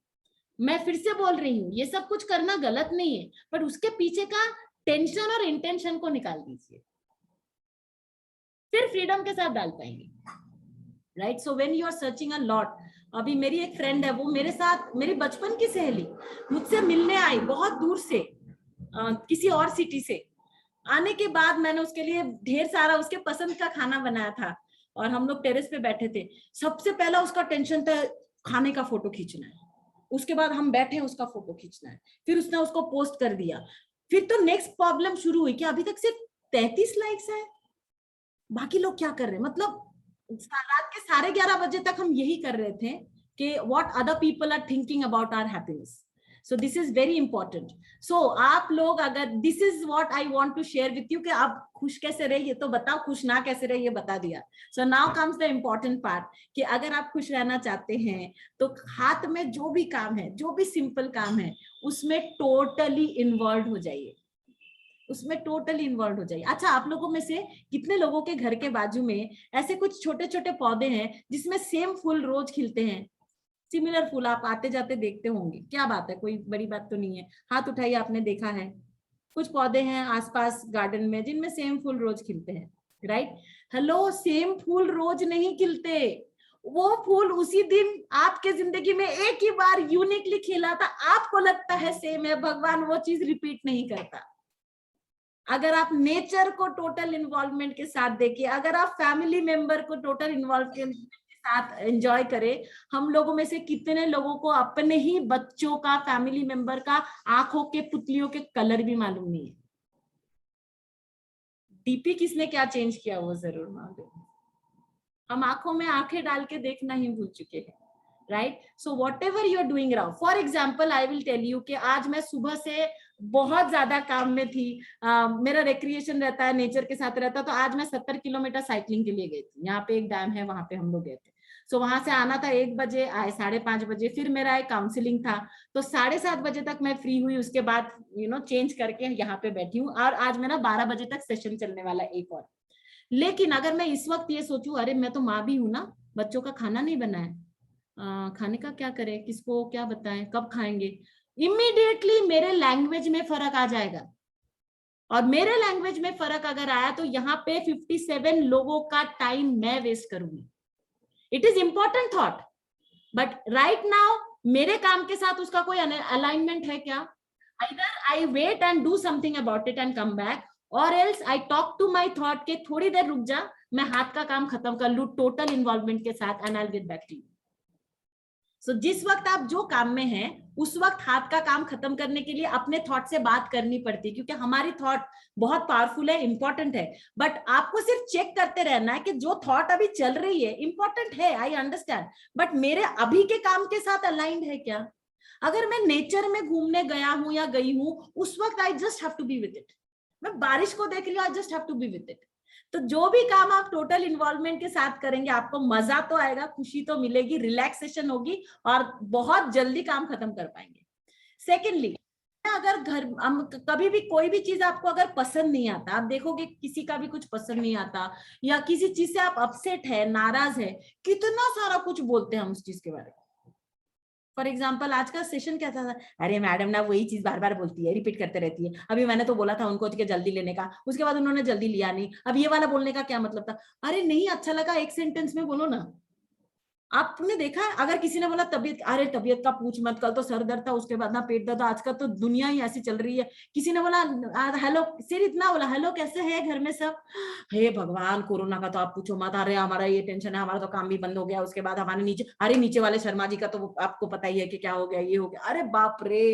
मैं फिर से बोल रही हूँ, ये सब कुछ करना गलत नहीं है, पर उसके पीछे का टेंशन और इंटेंशन को निकाल दीजिए, फिर फ्रीडम के साथ डाल पाएंगे, right? So when you are searching a lot, अभी मेरी एक फ्रेंड है, वो मेरे साथ, मेरी बचपन की सहेली, मुझसे मिलने आई बहुत दूर से, किसी और सिटी से। आने के बाद मैंने उसके लिए ढेर सारा उसके पसंद का खाना बनाया था, और हम लोग टेरेस पे बैठे थे। सबसे पहला उसका टेंशन था खाने का फोटो खींचना है, उसके बाद हम बैठे उसका फोटो खींचना है, फिर उसने उसको पोस्ट कर दिया। फिर तो नेक्स्ट प्रॉब्लम शुरू हुई कि अभी तक सिर्फ 33 लाइक्स है, बाकी लोग क्या कर रहे हैं। मतलब रात के 11:30 बजे तक हम यही कर रहे थे कि what other people are thinking about our happiness. So this is very important. So आप लोग अगर, this is what I want to share with you कि आप खुश कैसे रहे ये तो बताओ, खुश ना कैसे रहे ये बता दिया। So now comes the important part कि अगर आप खुश रहना चाहते हैं तो हाथ में जो भी काम है, जो भी सिंपल काम है, उसमें टोटली इन्वॉल्व हो जाइए, उसमें टोटली इन्वॉल्व हो जाइए। अच्छा, आप लोगों में से कितने लोगों के घर के बाजू में ऐसे कुछ छोटे छोटे पौधे हैं जिसमें सेम फूल रोज खिलते हैं, सिमिलर फूल आप आते जाते देखते होंगे? क्या बात है, कोई बड़ी बात तो नहीं है, हाथ उठाइए, आपने देखा है? कुछ पौधे हैं आसपास गार्डन में जिनमें सेम फूल रोज खिलते हैं, राइट? हेलो, सेम फूल रोज नहीं खिलते, वो फूल उसी दिन आपके जिंदगी में एक ही बार यूनिकली खिला था, आपको लगता है सेम है, भगवान वो चीज रिपीट नहीं करता। अगर आप नेचर को टोटल इन्वॉल्वमेंट के साथ देखिए, अगर आप फैमिली मेंबर को टोटल इन्वॉल्वमेंट के साथ एंजॉय करें, हम लोगों में से कितने लोगों को अपने ही बच्चों का, फैमिली मेंबर का आंखों के पुतलियों के कलर भी मालूम नहीं है? डीपी किसने क्या चेंज किया वो जरूर मालूम। हम आंखों में आंखें डाल के देखना ही भूल चुके हैं, right? So whatever you are doing now, for example I will tell you कि आज मैं सुबह से बहुत ज्यादा काम में थी, मेरा रिक्रिएशन रहता है, नेचर के साथ रहता, तो आज मैं 70 किलोमीटर साइकिलिंग के लिए गई थी। यहाँ पे एक डैम है, वहां पे हम लोग गए थे। सो वहां से आना था 1 बजे, आए 5:30 बजे, फिर मेरा एक काउंसलिंग था, तो 7:30 बजे तक मैं फ्री हुई, उसके बाद चेंज करके यहाँ पे बैठी हूँ, और आज मेरा 12 बजे तक सेशन चलने वाला एक और। लेकिन अगर मैं इस वक्त ये सोचूं, अरे मैं तो माँ भी हूं ना, बच्चों का खाना नहीं बनाया, खाने का क्या करें, किसको क्या बताएं, कब खाएंगे, इमीडिएटली मेरे लैंग्वेज में फर्क आ जाएगा। और मेरे लैंग्वेज में फर्क अगर आया तो यहाँ पे 57 लोगों का टाइम मैं वेस्ट करूंगी। It is important thought, but right now मेरे काम के साथ उसका कोई अलाइनमेंट है क्या? Either I wait and do something about it and come back, or else I talk to my thought के थोड़ी देर रुक जा, मैं हाथ का काम खत्म कर लूं टोटल इन्वॉल्वमेंट के साथ, and I'll get back to you. So, जिस वक्त आप जो काम में हैं, उस वक्त हाथ का काम खत्म करने के लिए अपने थॉट से बात करनी पड़ती है, क्योंकि हमारी थॉट बहुत पावरफुल है, इंपॉर्टेंट है, बट आपको सिर्फ चेक करते रहना है कि जो थॉट अभी चल रही है इंपॉर्टेंट है, आई अंडरस्टैंड, बट मेरे अभी के काम के साथ अलाइंड है क्या? अगर मैं नेचर में घूमने गया हूं या गई हूं, उस वक्त I just have to be with it. मैं बारिश को देख लिया, I just have to be with it. तो जो भी काम आप टोटल इन्वॉल्वमेंट के साथ करेंगे, आपको मजा तो आएगा, खुशी तो मिलेगी, रिलैक्सेशन होगी और बहुत जल्दी काम खत्म कर पाएंगे। सेकेंडली, अगर घर कभी भी कोई भी चीज आपको अगर पसंद नहीं आता, आप देखोगे किसी का भी कुछ पसंद नहीं आता या किसी चीज से आप अपसेट है, नाराज है, कितना सारा कुछ बोलते हैं हम उस चीज के बारे में। फॉर एग्जाम्पल आज का सेशन क्या था, अरे मैडम ना वही चीज बार बार बोलती है, रिपीट करते रहती है, अभी मैंने तो बोला था उनको कि जल्दी लेने का, उसके बाद उन्होंने जल्दी लिया नहीं, अब ये वाला बोलने का क्या मतलब था। अरे नहीं अच्छा लगा एक सेंटेंस में बोलो ना। आपने देखा है अगर किसी ने बोला तबीयत, अरे तबीयत का पूछ मत, कल तो सर दर्द था, उसके बाद ना पेट दर्द, आजकल तो दुनिया ही ऐसी चल रही है। किसी ने बोला हेलो, सिर्फ इतना बोला हेलो कैसे है घर में सब, हे भगवान कोरोना का तो आप पूछो मत, अरे हमारा ये टेंशन है, हमारा तो काम भी बंद हो गया, उसके बाद हमारे नीचे, अरे नीचे वाले शर्मा जी का तो आपको पता ही है कि क्या हो गया, ये हो गया। अरे बाप रे,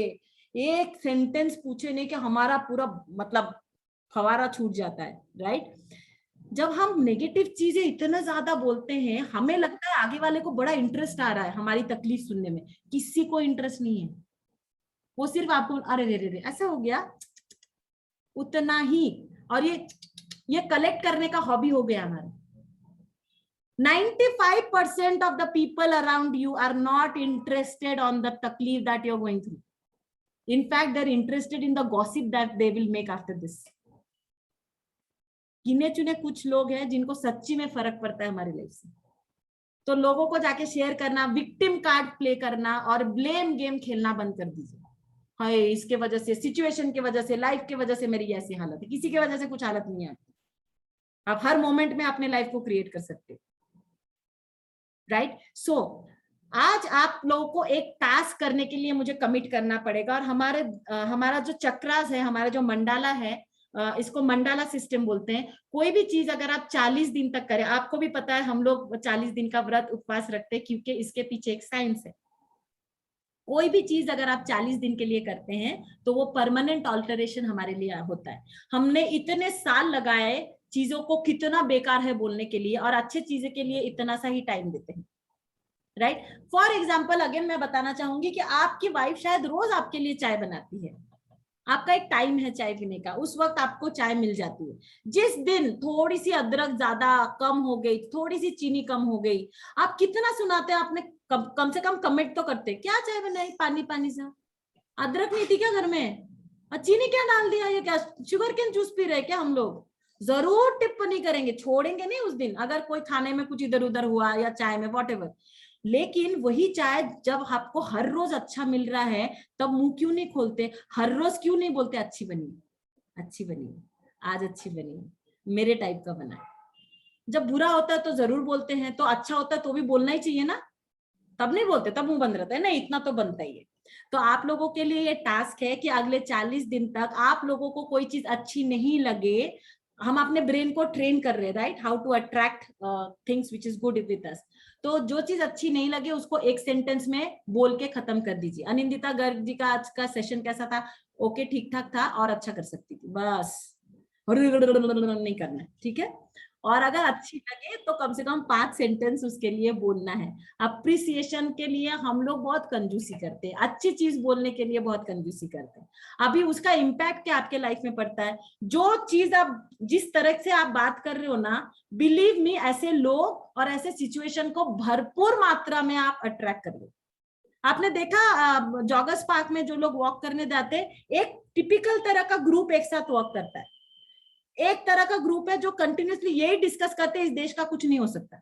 एक सेंटेंस पूछे नहीं कि हमारा पूरा मतलब फवारा छूट जाता है, राइट। जब हम नेगेटिव चीजें इतना ज्यादा बोलते हैं, हमें लगता है आगे वाले को बड़ा इंटरेस्ट आ रहा है हमारी तकलीफ सुनने में, किसी को इंटरेस्ट नहीं है, वो सिर्फ आपको अरे रे रे रे ऐसा हो गया उतना ही। और ये कलेक्ट करने का हॉबी हो गया हमारा। 95% of the people around you are not interested on the taklif that you're going through. In fact, they're interested in the gossip that they will make after this. गिने चुने कुछ लोग हैं जिनको सच्ची में फर्क पड़ता है हमारी लाइफ से। तो लोगों को जाके शेयर करना, विक्टिम कार्ड प्ले करना और ब्लेम गेम खेलना बंद कर दीजिए। हाय इसके वजह से, सिचुएशन की वजह से, लाइफ की वजह से मेरी ऐसी हालत है, किसी की वजह से कुछ हालत नहीं है आपकी। आप हर मोमेंट में अपने लाइफ को क्रिएट कर सकते हो, राइट। सो आज आप लोगों को एक टास्क करने के लिए मुझे कमिट करना पड़ेगा और हमारा जो चक्रास है, हमारा जो मंडाला है, इसको मंडाला सिस्टम बोलते हैं। कोई भी चीज अगर आप 40 दिन तक करें, आपको भी पता है हम लोग 40 दिन का व्रत उपवास रखते हैं क्योंकि इसके पीछे एक साइंस है। कोई भी चीज अगर आप 40 दिन के लिए करते हैं तो वो परमानेंट ऑल्टरेशन हमारे लिए होता है। हमने इतने साल लगाए चीजों को कितना बेकार है बोलने के लिए और अच्छे चीजें के लिए इतना सा ही टाइम देते हैं, राइट। फॉर एग्जाम्पल अगेन मैं बताना चाहूंगी कि आपकी वाइफ शायद रोज आपके लिए चाय बनाती है, आपका एक टाइम है चाय पीने का, उस वक्त आपको चाय मिल जाती है। जिस दिन थोड़ी सी अदरक ज्यादा कम हो गई, थोड़ी सी चीनी कम हो गई, आप कितना सुनाते हैं, आपने कम से कम कमेंट तो करते, क्या चाय बनाई पानी पानी से, अदरक नहीं थी क्या घर में, चीनी क्या डाल दिया, ये क्या शुगर केन जूस पी रहे क्या हम लोग। जरूर टिप्पणी करेंगे, छोड़ेंगे नहीं उस दिन अगर कोई खाने में कुछ इधर उधर हुआ या चाय में व्हाटएवर। लेकिन वही चाय जब आपको हर रोज अच्छा मिल रहा है तब मुंह क्यों नहीं खोलते, हर रोज क्यों नहीं बोलते अच्छी बनी, अच्छी बनी, आज अच्छी बनी, मेरे टाइप का बना है। जब बुरा होता है तो जरूर बोलते हैं, तो अच्छा होता है तो भी बोलना ही चाहिए ना, तब नहीं बोलते, तब मुंह बंद रहता है, नहीं इतना तो बनता ही है। तो आप लोगों के लिए ये टास्क है कि अगले 40 दिन तक आप लोगों को कोई चीज अच्छी नहीं लगे, हम अपने ब्रेन को ट्रेन कर रहे हैं, right, how to attract things which is good with us. तो जो चीज अच्छी नहीं लगे उसको एक सेंटेंस में बोल के खत्म कर दीजिए। अनिंदिता गर्ग जी का आज का सेशन कैसा था, ओके ठीक ठाक था और अच्छा कर सकती थी, बस नहीं करना है, ठीक है। और अगर अच्छी लगे तो कम से कम 5 सेंटेंस उसके लिए बोलना है। अप्रिसिएशन के लिए हम लोग बहुत कंजूसी करते हैं, अच्छी चीज बोलने के लिए बहुत कंजूसी करते हैं। अभी उसका इम्पैक्ट क्या आपके लाइफ में पड़ता है, जो चीज आप जिस तरह से आप बात कर रहे हो ना, बिलीव मी ऐसे लोग और ऐसे सिचुएशन को भरपूर मात्रा में आप अट्रैक्ट कर रहे हो। आपने देखा जॉगर्स पार्क में जो लोग वॉक करने जाते हैं, एक टिपिकल तरह का ग्रुप एक साथ वॉक करता है, एक तरह का ग्रुप है जो कंटिन्यूसली यही डिस्कस करते हैं इस देश का कुछ नहीं हो सकता,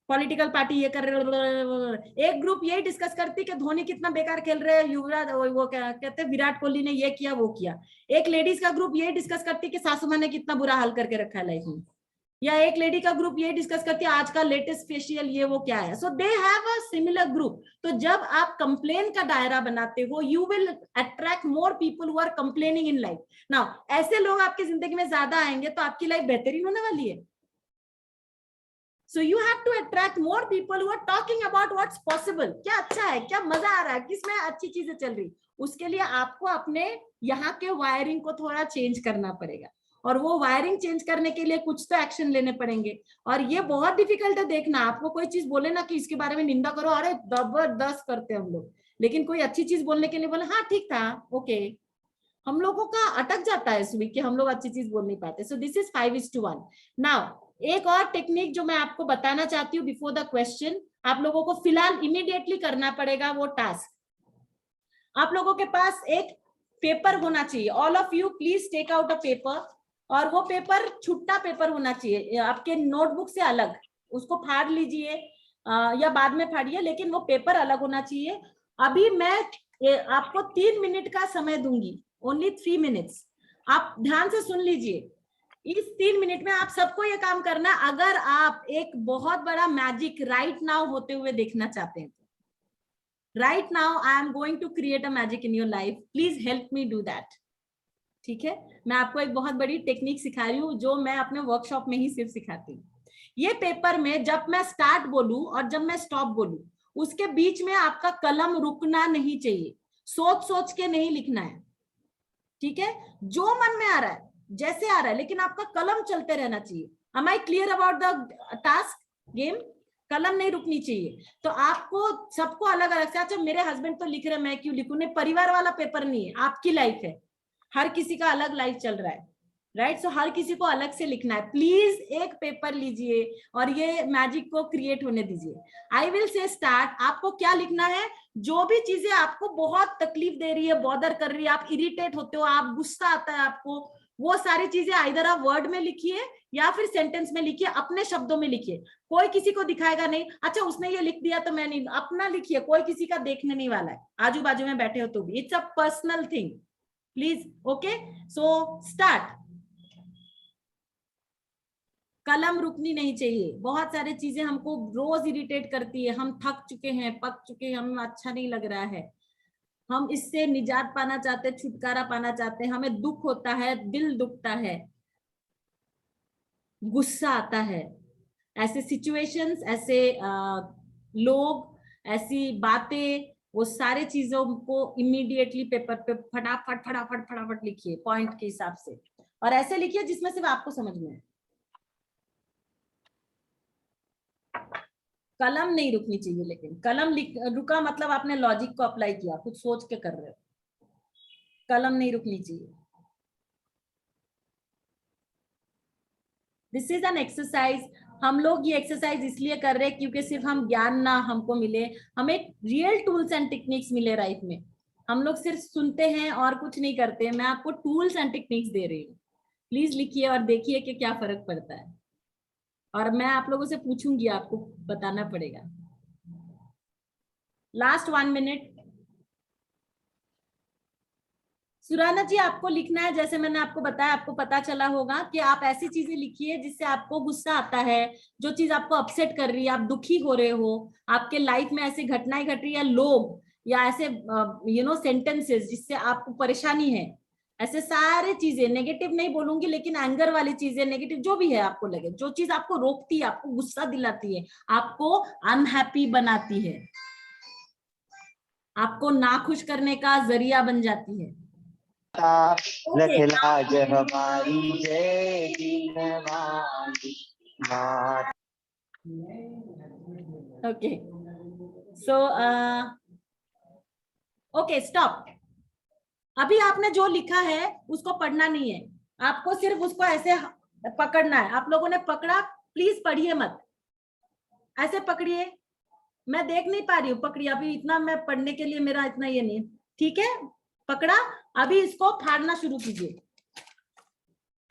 पॉलिटिकल पार्टी ये कर रहे, एक ग्रुप यही डिस्कस करती कि धोनी कितना बेकार खेल रहे हैं, युवराज वो क्या कहते हैं विराट कोहली ने ये किया वो किया। एक लेडीज का ग्रुप यही डिस्कस करती कि सासू माँ ने कितना बुरा हाल करके रखा है लाइफ में, या एक लेडी का ग्रुप ये डिस्कस करती है आज का लेटेस्ट फेशियल ये वो क्या है। So they have a similar group. तो जब आप कंप्लेन का दायरा बनाते हो, you will attract more people who are complaining in life. Now ऐसे लोग आपकी जिंदगी में ज्यादा आएंगे तो आपकी लाइफ बेहतरीन होने वाली है। So you have to attract more people who are talking about what's possible, क्या अच्छा है, क्या मजा आ रहा है, किसमें अच्छी चीजें चल रही। उसके लिए आपको अपने यहाँ के वायरिंग को थोड़ा चेंज करना पड़ेगा, और वो वायरिंग चेंज करने के लिए कुछ तो एक्शन लेने पड़ेंगे। और ये बहुत डिफिकल्ट है देखना, आपको कोई चीज बोले ना कि इसके बारे में निंदा करो, अरे जबरदस्त करते हैं हम लोग, लेकिन कोई अच्छी चीज बोलने के लिए बोले हाँ ठीक था, ओके। हम लोगों का अटक जाता है इसमें कि हम लोग अच्छी चीज बोल नहीं पाते। सो दिस इज 5:1। नाउ एक और टेक्निक जो मैं आपको बताना चाहती हूँ बिफोर द क्वेश्चन, आप लोगों को फिलहाल इमीडिएटली करना पड़ेगा वो टास्क। आप लोगों के पास एक पेपर होना चाहिए। All of you please take out a paper, और वो पेपर छुट्टा पेपर होना चाहिए आपके नोटबुक से अलग। उसको फाड़ लीजिए या बाद में फाड़िए, लेकिन वो पेपर अलग होना चाहिए। अभी मैं आपको 3 मिनट का समय दूंगी, ओनली 3 मिनट्स। आप ध्यान से सुन लीजिए। इस 3 मिनट में आप सबको ये काम करना। अगर आप एक बहुत बड़ा मैजिक राइट नाउ होते हुए देखना चाहते हैं, right now I am going to create a magic in your life, please help me do that. ठीक है, मैं आपको एक बहुत बड़ी टेक्निक सिखा रही हूँ जो मैं अपने वर्कशॉप में ही सिर्फ सिखाती हूँ। ये पेपर में जब मैं स्टार्ट बोलूं और जब मैं स्टॉप बोलूं, उसके बीच में आपका कलम रुकना नहीं चाहिए। सोच सोच के नहीं लिखना है, ठीक है? जो मन में आ रहा है, जैसे आ रहा है, लेकिन आपका कलम चलते रहना चाहिए। Am I clear about the task game? कलम नहीं रुकनी चाहिए। तो आपको सबको अलग अलग से, अच्छा मेरे हस्बैंड तो लिख रहे मैं क्यों लिखूं? नहीं, परिवार वाला पेपर नहीं है, आपकी लाइफ है, हर किसी का अलग लाइफ चल रहा है, राइट? सो हर किसी को अलग से लिखना है। प्लीज एक पेपर लीजिए और ये मैजिक को क्रिएट होने दीजिए। I will say start. आपको क्या लिखना है? जो भी चीजें आपको बहुत तकलीफ दे रही है, बॉदर कर रही है, आप इरिटेट होते हो, आप गुस्सा आता है आपको, वो सारी चीजें आइदर आप वर्ड में लिखिए या फिर सेंटेंस में लिखिए, अपने शब्दों में लिखिए। कोई किसी को दिखाएगा नहीं, अच्छा उसने ये लिख दिया तो मैं नहीं, अपना लिखिए, कोई किसी का देखने नहीं वाला है, आजू बाजू में बैठे हो तो भी। It's a personal thing, please. Okay, so start. कलम रुकनी नहीं चाहिए। बहुत सारी चीजें हमको रोज इरिटेट करती है, हम थक चुके हैं, पक चुके हैं, हमें अच्छा नहीं लग रहा है, हम इससे निजात पाना चाहते हैं, छुटकारा पाना चाहते हैं, हमें दुख होता है, दिल दुखता है, गुस्सा आता है। ऐसे सिचुएशंस, ऐसे लोग, ऐसी बातें, वो सारे चीजों को इमीडिएटली पेपर पे फटाफट फटाफट फटाफट लिखिए पॉइंट के हिसाब से, और ऐसे लिखिए जिसमें सिर्फ आपको समझ में आए। कलम नहीं रुकनी चाहिए, लेकिन कलम रुका मतलब आपने लॉजिक को अप्लाई किया, कुछ सोच के कर रहे हो। कलम नहीं रुकनी चाहिए। This is an exercise. हम लोग ये एक्सरसाइज इसलिए कर रहे हैं क्योंकि सिर्फ हम ज्ञान ना हमको मिले, हमें रियल टूल्स एंड टेक्निक्स मिले लाइफ में। हम लोग सिर्फ सुनते हैं और कुछ नहीं करते। मैं आपको टूल्स एंड टेक्निक्स दे रही हूँ। प्लीज लिखिए और देखिए कि क्या फर्क पड़ता है, और मैं आप लोगों से पूछूंगी, आपको बताना पड़ेगा। Last 1 minute. सुराना जी, आपको लिखना है, जैसे मैंने आपको बताया, आपको पता चला होगा कि आप ऐसी चीजें लिखिए जिससे आपको गुस्सा आता है, जो चीज आपको अपसेट कर रही है, आप दुखी हो रहे हो, आपके लाइफ में ऐसी घटनाएं घट रही है, लोग या ऐसे सेंटेंसेस जिससे आपको परेशानी है, ऐसे सारे चीजें। नेगेटिव नहीं बोलूंगी, लेकिन एंगर वाली चीजें, नेगेटिव जो भी है आपको लगे, जो चीज आपको रोकती है, आपको गुस्सा दिलाती है, आपको अनहैप्पी बनाती है, आपको नाखुश करने का जरिया बन जाती है। लखलाज हमारी जय दीनवाली माँ। Okay, so okay, stop. अभी आपने जो लिखा है उसको पढ़ना नहीं है, आपको सिर्फ उसको ऐसे पकड़ना है। आप लोगों ने पकड़ा, प्लीज पढ़िए मत, ऐसे पकड़िए। मैं देख नहीं पा रही हूँ, पकड़िए। अभी इतना मैं पढ़ने के लिए मेरा इतना ये नहीं, ठीक है? पकड़ा, अभी इसको फाड़ना शुरू कीजिए।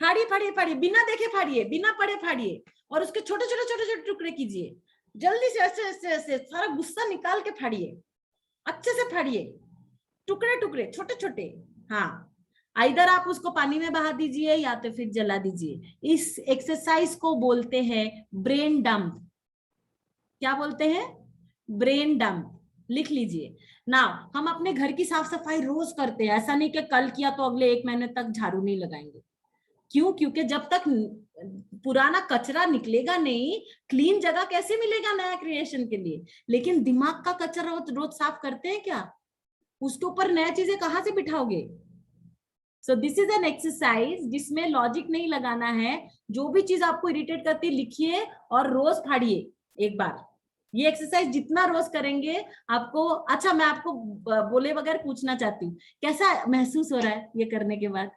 फाड़िए फाड़िए फाड़िए, बिना देखे फाड़िए, बिना पढ़े फाड़िए, और उसके छोटे छोटे छोटे छोटे टुकड़े कीजिए। जल्दी से ऐसे ऐसे ऐसे सारा गुस्सा निकाल के फाड़िए, अच्छे से फाड़िए, टुकड़े टुकड़े छोटे छोटे। हाँ, इधर आप उसको पानी में बहा दीजिए या तो फिर जला दीजिए। इस एक्सरसाइज को बोलते हैं ब्रेन डंप। क्या बोलते हैं? Brain dump. लिख लीजिए ना। हम अपने घर की साफ सफाई रोज करते हैं, ऐसा नहीं कि कल किया तो अगले 1 महीने तक झाड़ू नहीं लगाएंगे। क्यों? क्योंकि जब तक पुराना कचरा निकलेगा नहीं, क्लीन जगह कैसे मिलेगा नया क्रिएशन के लिए? लेकिन दिमाग का कचरा रोज साफ करते हैं क्या? उसके ऊपर नया चीजें कहाँ से बिठाओगे? So this is an exercise जिसमें लॉजिक नहीं लगाना है। जो भी चीज आपको इरिटेट करती है लिखिए और रोज फाड़िए एक बार। ये एक्सरसाइज जितना रोज करेंगे आपको अच्छा। मैं आपको बोले बगैर पूछना चाहती हूँ, कैसा महसूस हो रहा है ये करने के बाद?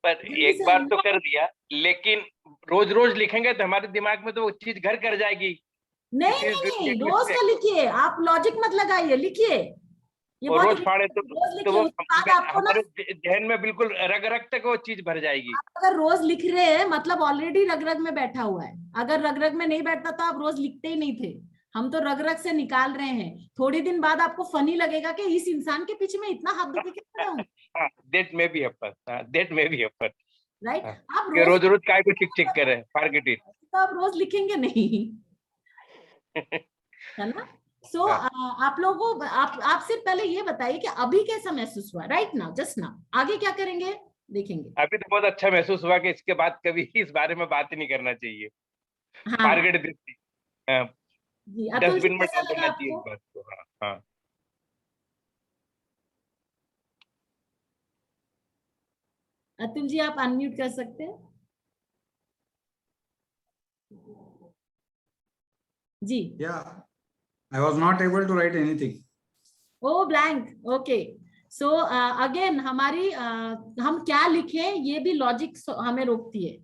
पर एक बार तो कर दिया, लेकिन रोज रोज लिखेंगे तो हमारे दिमाग में तो वो चीज घर कर जाएगी। नहीं नहीं, रोज का लिखिए, आप लॉजिक मत लगाइए, लिखिए। ये और रोज बहुत फाड़े तो वो आपको ना हमारे जहन में बिल्कुल रग रग तक वो चीज भर जाएगी। अगर रोज लिख रहे हैं मतलब ऑलरेडी रग रग में बैठा हुआ है। अगर रग रग में नहीं बैठता तो आप रोज लिखते ही नहीं थे। हम तो रग रग से निकाल रहे हैं। थोड़ी दिन बाद आपको फनी लगेगा कि इस इंसान के पीछे में इतना हाथ धो के क्यों हूँ। That may be a part. That may be a part. Right, आप रोज रोज काय को चिक चिक करे, फॉरगेट इट। तो आप रोज लिखेंगे नहीं, है ना? सो आप लोगों को आप सिर्फ पहले ये बताइए कि अभी कैसा महसूस हुआ राइट नाउ, जस्ट नाउ। आगे क्या करेंगे देखेंगे। अभी तो बहुत अच्छा महसूस हुआ कि इसके बाद कभी इस बारे में बात ही नहीं करना चाहिए। हाँ फॉरगेट दिस, जी। अतुल जी डस्टबिन में कैसा डाल लगा देना चाहिए इस आपको? बात को। हाँ हाँ, अतुल जी आप अनम्यूट कर सकते हैं जी। Yeah, I was not able to write anything. Oh blank, okay. So again हमारी हम क्या लिखें ये भी लॉजिक हमें रोकती है,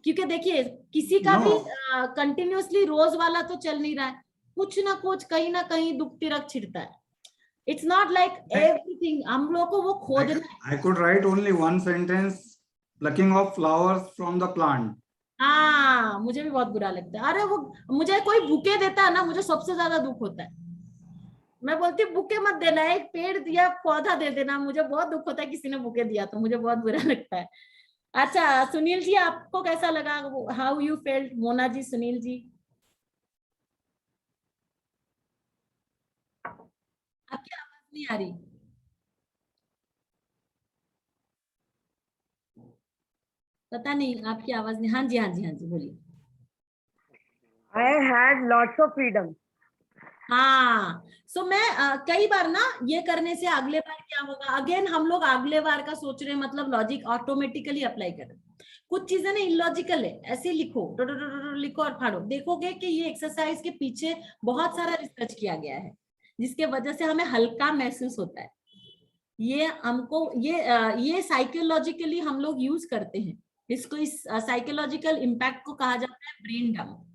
क्योंकि देखिए किसी का भी कंटिन्यूअसली रोज वाला तो चल नहीं रहा है, कुछ ना कुछ कहीं ना कहीं दुख तिरक छिड़ता है। इट्स नॉट लाइक एवरीथिंग हम लोग को वो खोदना। I could write only one sentence, plucking of flowers from the plant. हाँ मुझे भी बहुत बुरा लगता है। अरे वो मुझे कोई बुके देता है ना, मुझे सबसे ज्यादा दुख होता है। मैं बोलती हूँ बुके मत देना, एक पेड़ दिया पौधा दे देना। मुझे बहुत दुख होता है किसी ने बुके दिया तो मुझे बहुत बुरा लगता है। अच्छा सुनील जी आपको कैसा लगा? How you felt? Mona ji, Sunil ji आपकी आवाज नहीं आ रही। पता नहीं आपकी आवाज नहीं। हाँ जी हाँ जी हाँ जी बोलिए। I had lots of freedom. हाँ सो मैं कई बार ना ये करने से अगले बार क्या होगा, अगेन हम लोग अगले बार का सोच रहे हैं, मतलब लॉजिक ऑटोमेटिकली अप्लाई कर रहे हैं। कुछ चीजें ना इलॉजिकल है, ऐसे लिखो लिखो और फाड़ो। देखोगे कि ये एक्सरसाइज के पीछे बहुत सारा रिसर्च किया गया है जिसके वजह से हमें हल्का महसूस होता है। ये हमको ये साइकोलॉजिकली हम लोग यूज करते हैं इसको। इस साइकोलॉजिकल इम्पैक्ट को कहा जाता है ब्रेन डंप,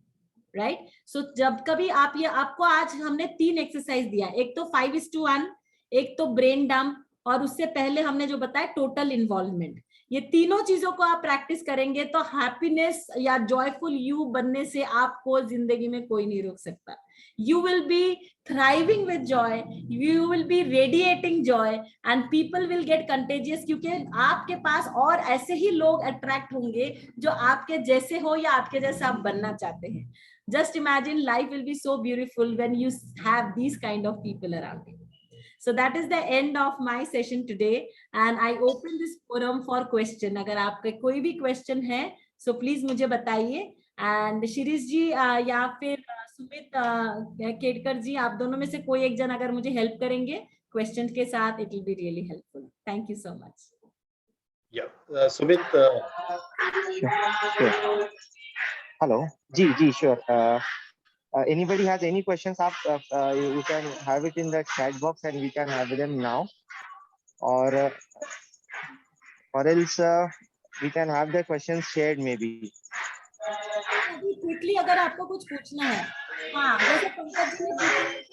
राइट। सो जब कभी आप ये आपको आज हमने 3 एक्सरसाइज दिया, एक तो 5:1, एक तो ब्रेन डंप, और उससे पहले हमने जो बताया टोटल इन्वॉल्वमेंट। ये तीनों चीजों को आप प्रैक्टिस करेंगे तो हैप्पीनेस या जॉयफुल यू बनने से आपको जिंदगी में कोई नहीं रोक सकता। You will be thriving with joy, you will be radiating joy and people will get contagious, क्योंकि आपके पास और ऐसे ही लोग अट्रैक्ट होंगे जो आपके जैसे हो या आपके जैसा आप बनना चाहते हैं। Just imagine life will be so beautiful when you have these kind of people around you. So that is the end of my session today and I open this forum for question. अगर आपके कोई भी question है so please मुझे बताइए। And Shirish जी या फिर सुमित केडकर जी, आप दोनों में से कोई एक जन अगर मुझे हेल्प करेंगे क्वेश्चन के साथ, it will be really helpful. Thank you so much. Sumit. Hello जी sure. Anybody has any questions? You can have it in the chat box and we can have them now, or else we can have the questions shared maybe. अभी quickly अगर आपको कुछ पूछना है, हाँ जैसे पंकज जी ने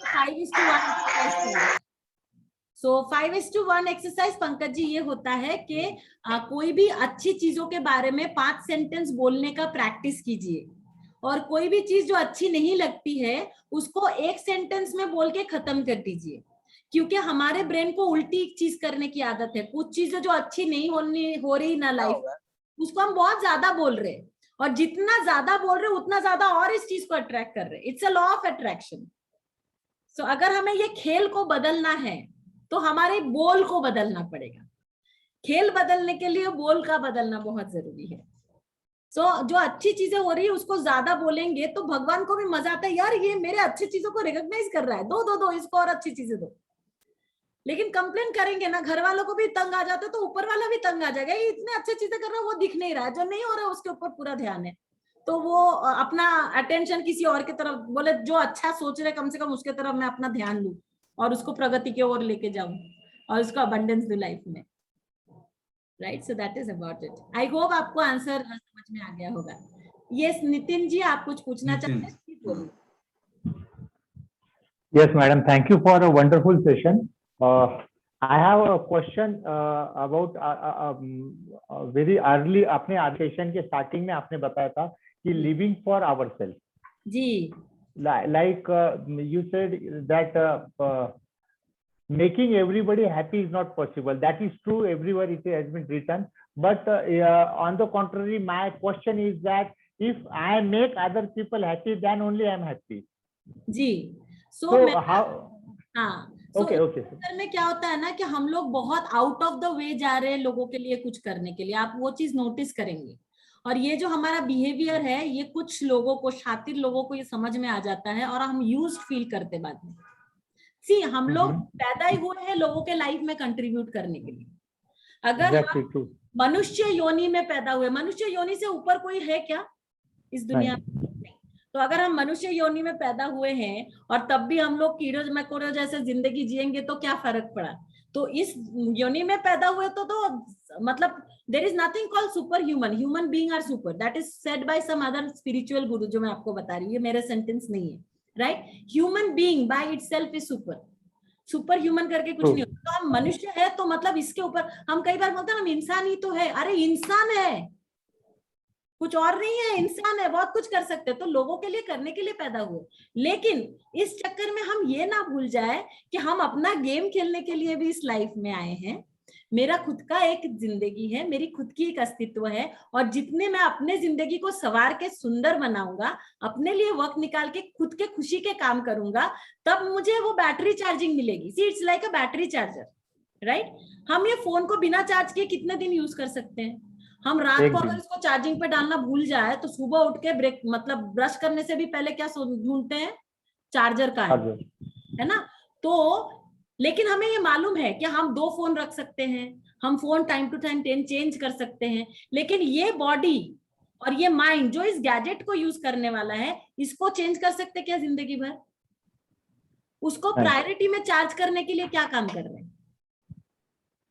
5:1 सो 5:1 एक्सरसाइज पंकज जी ये होता है कि कोई भी अच्छी चीजों के बारे में 5 सेंटेंस बोलने का प्रैक्टिस कीजिए, और कोई भी चीज जो अच्छी नहीं लगती है उसको 1 सेंटेंस में बोल के खत्म कर दीजिए, क्योंकि हमारे ब्रेन को उल्टी चीज करने की आदत है। कुछ चीजें जो अच्छी नहीं हो रही ना लाइफ, उसको हम बहुत ज्यादा बोल रहे हैं, और जितना ज्यादा बोल रहे उतना ज्यादा और इस चीज को अट्रैक्ट कर रहे हैं। It's a law of attraction. So अगर हमें ये खेल को बदलना है तो हमारे बोल को बदलना पड़ेगा। खेल बदलने के लिए बोल का बदलना बहुत जरूरी है। सो जो अच्छी चीजें हो रही है उसको ज्यादा बोलेंगे तो भगवान को भी मजा आता है, यार ये मेरे अच्छी चीजों को रिकॉग्नाइज कर रहा है, दो इसको और अच्छी चीजें दो। लेकिन कंप्लेन करेंगे ना, घर वालों को भी तंग आ जाते तो ऊपर वाला भी तंग आ जाएगा, ये इतने अच्छी चीजें कर रहा है वो दिख नहीं रहा है, जो नहीं हो रहा है उसके ऊपर पूरा ध्यान है। तो वो अपना अटेंशन किसी और की तरफ, बोले जो अच्छा सोच रहे कम से कम उसके तरफ मैं अपना ध्यान दूं और उसको प्रगति की ओर लेके जाऊं और उसको अबंडेंस दूं लाइफ में, right? So that is about it. I hope आपको आंसर समझ में आ गया होगा। यस नितिन जी, आप कुछ पूछना चाहते हैं? Yes, madam. Thank you for a wonderful session. I have a question about very early. आपने सेशन के स्टार्टिंग में आपने बताया था कि living for ourselves. Ji. Like you said that making everybody happy is not possible. That is true. Everywhere it has been written. But on the contrary, my question is that if I make other people happy, then only I am happy. Ji. So how? हाँ, okay. में क्या होता है ना कि हम लोग बहुत आउट ऑफ द वे जा रहे हैं लोगों के लिए कुछ करने के लिए, आप वो चीज नोटिस करेंगे। और ये जो हमारा बिहेवियर है, ये कुछ लोगों को, शातिर लोगों को ये समझ में आ जाता है और हम यूज्ड फील करते बाद में। सी, हम लोग पैदा ही हुए हैं लोगों के लाइफ में कंट्रीब्यूट करने के लिए। अगर हम मनुष्य योनि में पैदा हुए, मनुष्य योनि से ऊपर कोई है क्या इस दुनिया में? तो अगर हम मनुष्य योनि में पैदा हुए हैं और तब भी हम लोग कीड़े मकोड़ों जैसे जिंदगी जिएंगे तो क्या फर्क पड़ा? तो इस योनि में पैदा हुए तो मतलब there is nothing called super human, human being are super, that is said by some other spiritual guru, जो मैं आपको बता रही हूँ, ये मेरे सेंटेंस नहीं है, right? Human being by itself is super, super human करके कुछ नहीं होता। तो हम मनुष्य है तो मतलब इसके ऊपर हम कई बार बोलते हैं हम इंसान ही तो है, अरे इंसान है, कुछ और नहीं है, इंसान है, बहुत कुछ कर सकते हैं। तो लोगों के लिए करने के लिए पैदा हुए, लेकिन इस चक्कर में हम ये ना भूल जाए कि हम अपना गेम खेलने के लिए भी इस लाइफ में आए हैं। मेरा खुद का एक जिंदगी है, मेरी खुद की एक अस्तित्व है, और जितने मैं अपने जिंदगी को संवार के सुंदर बनाऊंगा, अपने लिए वक्त निकाल के खुद के खुशी के काम करूंगा, तब मुझे वो बैटरी चार्जिंग मिलेगी। See, it's like a battery charger, right? हम ये फोन को बिना चार्ज किए कितने दिन यूज कर सकते हैं? हम रात को अगर इसको चार्जिंग पे डालना भूल जाए तो सुबह उठ के ब्रेक मतलब ब्रश करने से भी पहले क्या ढूंढते हैं? चार्जर का है ना? तो लेकिन हमें ये मालूम है कि हम 2 फोन रख सकते हैं, हम phone time to time change कर सकते हैं, लेकिन ये बॉडी और ये माइंड जो इस गैजेट को यूज करने वाला है, इसको चेंज कर सकते क्या जिंदगी भर? उसको प्रायोरिटी में चार्ज करने के लिए क्या काम कर रहे हैं?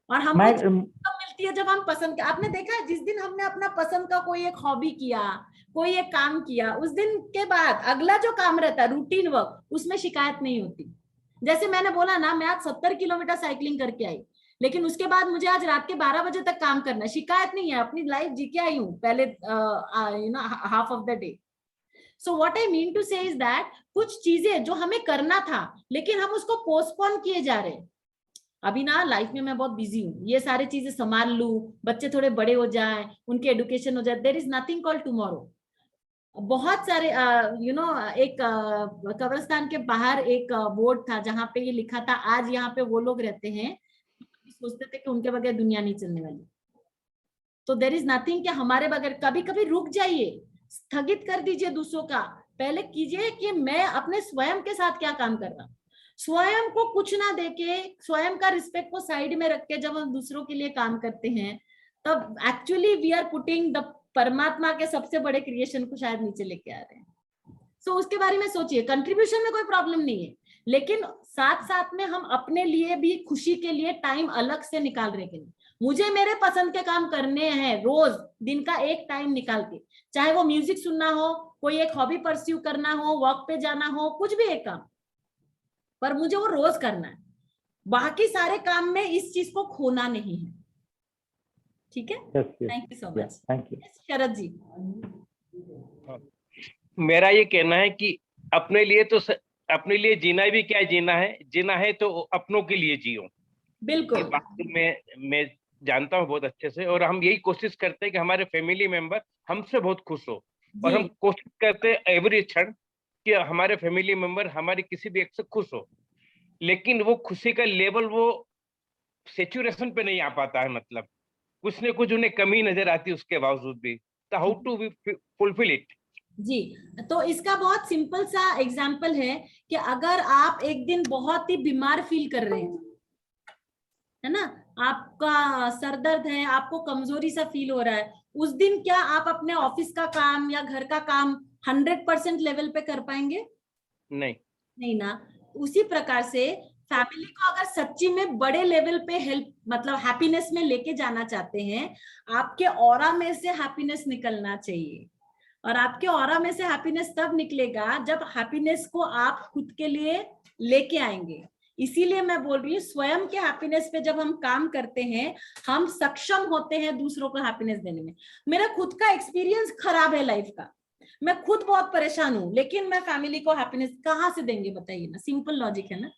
और हम मिलती है जब हम पसंद, आपने देखा है जिस दिन हमने अपना पसंद का कोई एक हॉबी किया, कोई एक काम किया, उस दिन के बाद अगला जो काम रहता है रूटीन वर्क, उसमें शिकायत नहीं होती। जैसे मैंने बोला ना, मैं आज 70 किलोमीटर साइकिलिंग करके आई, लेकिन उसके बाद मुझे आज रात के 12 बजे तक काम करना है, शिकायत नहीं है, अपनी लाइफ जी के आई हूँ पहले half of the day. So what I mean to say is that कुछ चीजें जो हमें करना था लेकिन हम उसको पोस्टपोन किए जा रहे हैं। अभी ना लाइफ में मैं बहुत बिजी हूँ, ये सारी चीजें संभाल लूं, बच्चे थोड़े बड़े हो जाएं, उनके एजुकेशन हो जाए, there is nothing called tomorrow. बहुत सारे एक कब्रिस्तान के बाहर एक बोर्ड था जहां पे ये लिखा था, आज यहाँ पे वो लोग रहते हैं सोचते थे कि उनके बगैर दुनिया नहीं चलने वाली। तो देयर इज नथिंग कि हमारे बगैर, कभी कभी रुक जाइए, स्थगित कर दीजिए दूसरों का, पहले कीजिए कि मैं अपने स्वयं के साथ क्या काम कर रहा हूँ। स्वयं को कुछ ना देके, स्वयं का रिस्पेक्ट को साइड में रख के जब हम दूसरों के लिए काम करते हैं, तब actually we are putting the परमात्मा के सबसे बड़े क्रिएशन को शायद नीचे लेके आ रहे हैं। सो उसके बारे में सोचिए। कंट्रीब्यूशन में कोई प्रॉब्लम नहीं है, लेकिन साथ साथ में हम अपने लिए भी खुशी के लिए टाइम अलग से निकाल रहे हैं। मुझे मेरे पसंद के काम करने हैं रोज, दिन का एक टाइम निकाल के, चाहे वो म्यूजिक सुनना हो, कोई एक हॉबी परस्यू करना हो, वॉक पे जाना हो, कुछ भी एक काम, पर मुझे वो रोज करना है। बाकी सारे काम में इस चीज को खोना नहीं है। ठीक है, thank you so much. Thank you Sharad ji. मेरा ये कहना है कि अपने लिए तो अपने लिए जीना भी क्या जीना है तो अपनों के लिए जियो। बिल्कुल, बात मैं जानता हूँ बहुत अच्छे से, और हम यही कोशिश करते हैं कि हमारे फैमिली मेंबर हमसे बहुत खुश हो, और हम कोशिश करते हैं एवरी क्षण कि हमारे फैमिली मेंबर हमारे किसी भी एक से खुश हो, लेकिन वो खुशी का लेवल वो सैचुरेशन पे नहीं आ पाता है। मतलब कुछ न कुछ उन्हें कमी नजर आती है उसके बावजूद भी। तो हाउ टू फुलफिल इट जी। तो इसका बहुत सिंपल सा एग्जाम्पल है कि अगर आप एक दिन बहुत ही बीमार फील कर रहे हैं, है ना, आपका सर दर्द है, आपको कमजोरी सा फील हो रहा है, उस दिन क्या आप अपने ऑफिस का काम या घर का काम 100% लेवल पे कर पाएंगे? नहीं ना। उसी प्रकार से फैमिली को अगर सच्ची में बड़े लेवल पे हेल्प मतलब हैप्पीनेस में लेके जाना चाहते हैं, आपके ऑरा में से हैप्पीनेस निकलना चाहिए। और आपके ऑरा में से हैप्पीनेस तब निकलेगा जब हैप्पीनेस को आप खुद के लिए लेके आएंगे। इसीलिए मैं बोल रही हूँ, स्वयं के हैप्पीनेस पे जब हम काम करते हैं, हम सक्षम होते हैं दूसरों को हैप्पीनेस देने में। मेरा खुद का एक्सपीरियंस खराब है लाइफ का, मैं खुद बहुत परेशान हूँ, लेकिन मैं फैमिली को हैप्पीनेस कहाँ से देंगे बताइए ना? सिंपल लॉजिक है ना।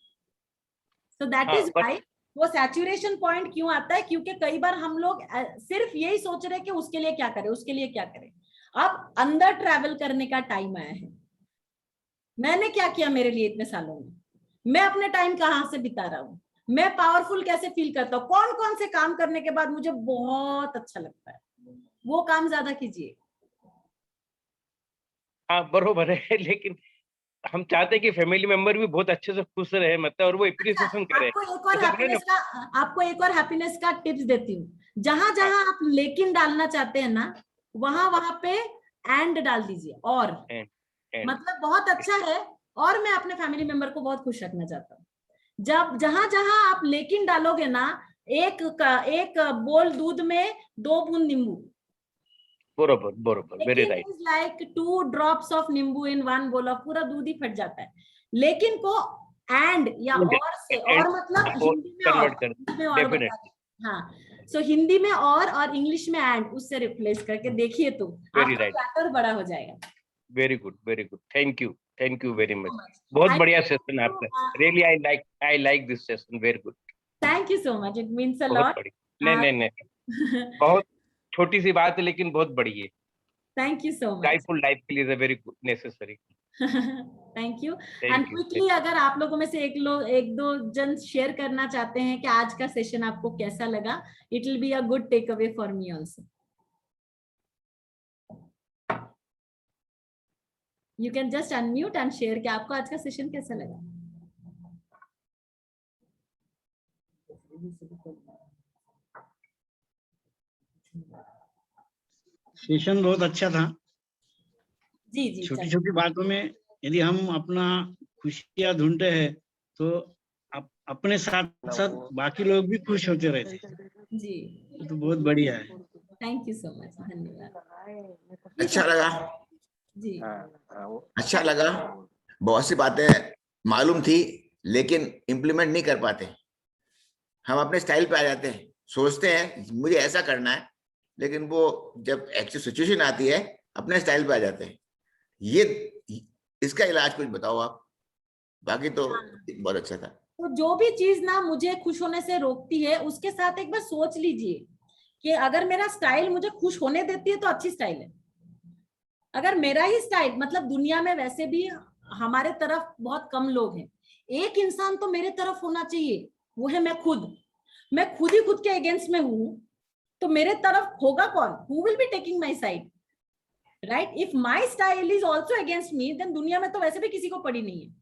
सो दैट इज व्हाई वो सैचुरेशन पॉइंट क्यों आता है, क्योंकि कई बार हम लोग सिर्फ यही सोच रहे हैं कि उसके लिए क्या करें, उसके लिए क्या करें। अब अंदर ट्रैवल करने का टाइम आया है। मैंने क्या किया मेरे लिए इतने सालों में, मैं अपने टाइम कहाँ से बिता रहा हूँ, मैं पावरफुल कैसे फील करता हूँ, कौन कौन से काम करने के बाद मुझे बहुत अच्छा लगता है, वो काम ज्यादा कीजिए। हाँ बरोबर है, लेकिन हम चाहते हैं कि फैमिली मेंबर भी बहुत अच्छे से खुश रहे, मतलब, और वो एप्रिसिएशन करे। आपको एक और हैप्पीनेस का टिप्स देती हूँ। जहां जहां आप लेकिन डालना चाहते हैं ना, वहां वहां पे एंड डाल दीजिए। और मतलब बहुत अच्छा है, और मैं अपने फैमिली मेंबर को बहुत खुश रखना चाहता हूँ। जब जहां जहां आप लेकिन डालोगे ना, एक बोल दूध में 2 बूंद नींबू, बरोबर बरोबर, very right. Like 2 drops of नींबू इन 1 bowl of, पूरा दूध ही फट जाता है। लेकिन को एंड या और से, और मतलब हिंदी में और, डेफिनेटली। हाँ, सो हिंदी में और इंग्लिश में एंड, उससे रिप्लेस करके देखिए तो आपका चैप्टर बड़ा हो जाएगा। Very good, very good. Thank you very much. बहुत बढ़िया सेशन है आपका। Really I like this session, very good. Thank you so much, it means a lot. नहीं बहुत छोटी सी बात है, लेकिन बहुत बड़ी है। Thank you so much. Lifeful life के लिए very good, necessary. Thank you. And quickly अगर आप लोगों में से एक दो जन शेयर करना चाहते हैं कि आज का सेशन आपको कैसा लगा, it will be a good take away for me also. You can just unmute and share कि आपको आज का सेशन कैसा लगा। सेशन बहुत अच्छा था। जी छोटी छोटी बातों में यदि हम अपना खुशियां ढूंढते हैं तो अपने साथ साथ बाकी लोग भी खुश होते रहते हैं। जी, तो बहुत बढ़िया है। थैंक यू सो मच, धन्यवाद। अच्छा लगा जी, अच्छा लगा। बहुत सी बातें मालूम थी लेकिन इम्प्लीमेंट नहीं कर पाते। हम अपने स्टाइल पे आ जाते हैं, सोचते हैं मुझे ऐसा करना है, लेकिन वो जब एक्चुअल सिचुएशन आती है अपने स्टाइल पे आ जाते हैं। ये इसका इलाज कुछ बताओ आप। बाकी तो बहुत अच्छा था। तो जो भी चीज ना मुझे खुश होने से रोकती है, उसके साथ एक बार सोच लीजिए कि अगर मेरा स्टाइल मुझे खुश होने देती है तो अच्छी स्टाइल है। अगर मेरा ही स्टाइल, मतलब दुनिया में वैसे भी हमारे तरफ बहुत कम लोग हैं, एक इंसान तो मेरे तरफ होना चाहिए, वो है मैं खुद। मैं खुद ही खुद के अगेंस्ट में हूं, तो मेरे तरफ होगा कौन? Who will be taking my side? Right? If my style is also against me, then दुनिया में तो वैसे भी किसी को पड़ी नहीं है।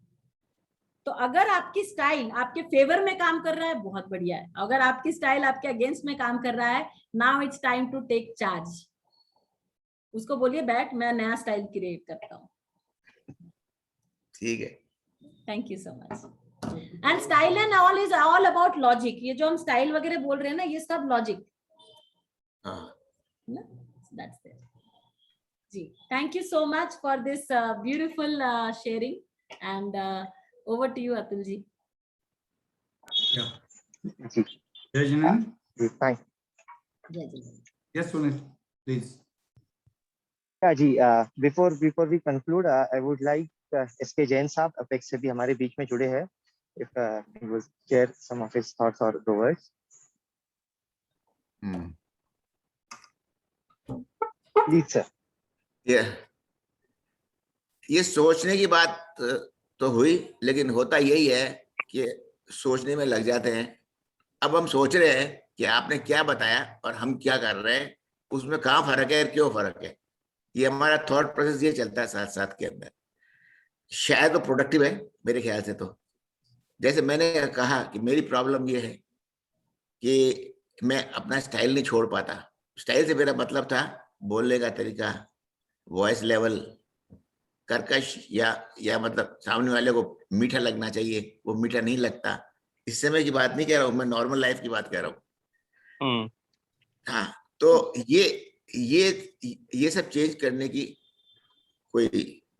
तो अगर आपकी स्टाइल आपके फेवर में काम कर रहा है, बहुत बढ़िया है। अगर आपकी स्टाइल आपके अगेंस्ट में काम कर रहा है, now it's time to take charge. उसको बोलिए बैठ, मैं नया स्टाइल क्रिएट करता हूँ। ठीक है, thank you so much. And style and all is all about logic. ये जो हम स्टाइल वगैरह बोल रहे हैं ना, ये सब लॉजिक। That's it. जी, thank you so much for this beautiful sharing, and over to you, Atul ji. Jai Jinesh. Fine. Yes, Sunil, please. Yeah, जी, before we conclude, I would like SK Jain साहब apex से भी हमारे बीच में जुड़े हैं, if he will share some of his thoughts or the words. Please sir. ये सोचने की बात तो हुई, लेकिन होता यही है कि सोचने में लग जाते हैं। अब हम सोच रहे हैं कि आपने क्या बताया और हम क्या कर रहे हैं, उसमें कहाँ फर्क है और क्यों फर्क है। ये हमारा थॉट प्रोसेस ये चलता है साथ साथ के अंदर। शायद वो प्रोडक्टिव है मेरे ख्याल से। तो जैसे मैंने कहा कि मेरी प्रॉब्लम ये है कि मैं अपना स्टाइल नहीं छोड़ पाता। स्टाइल से मेरा मतलब था बोलने का तरीका, वॉइस लेवल कर्कश या मतलब सामने वाले को मीठा लगना चाहिए, वो मीठा नहीं लगता। इस समय की बात नहीं कह रहा हूँ, मैं नॉर्मल लाइफ की बात कह रहा हूँ। हाँ, तो ये सब चेंज करने की कोई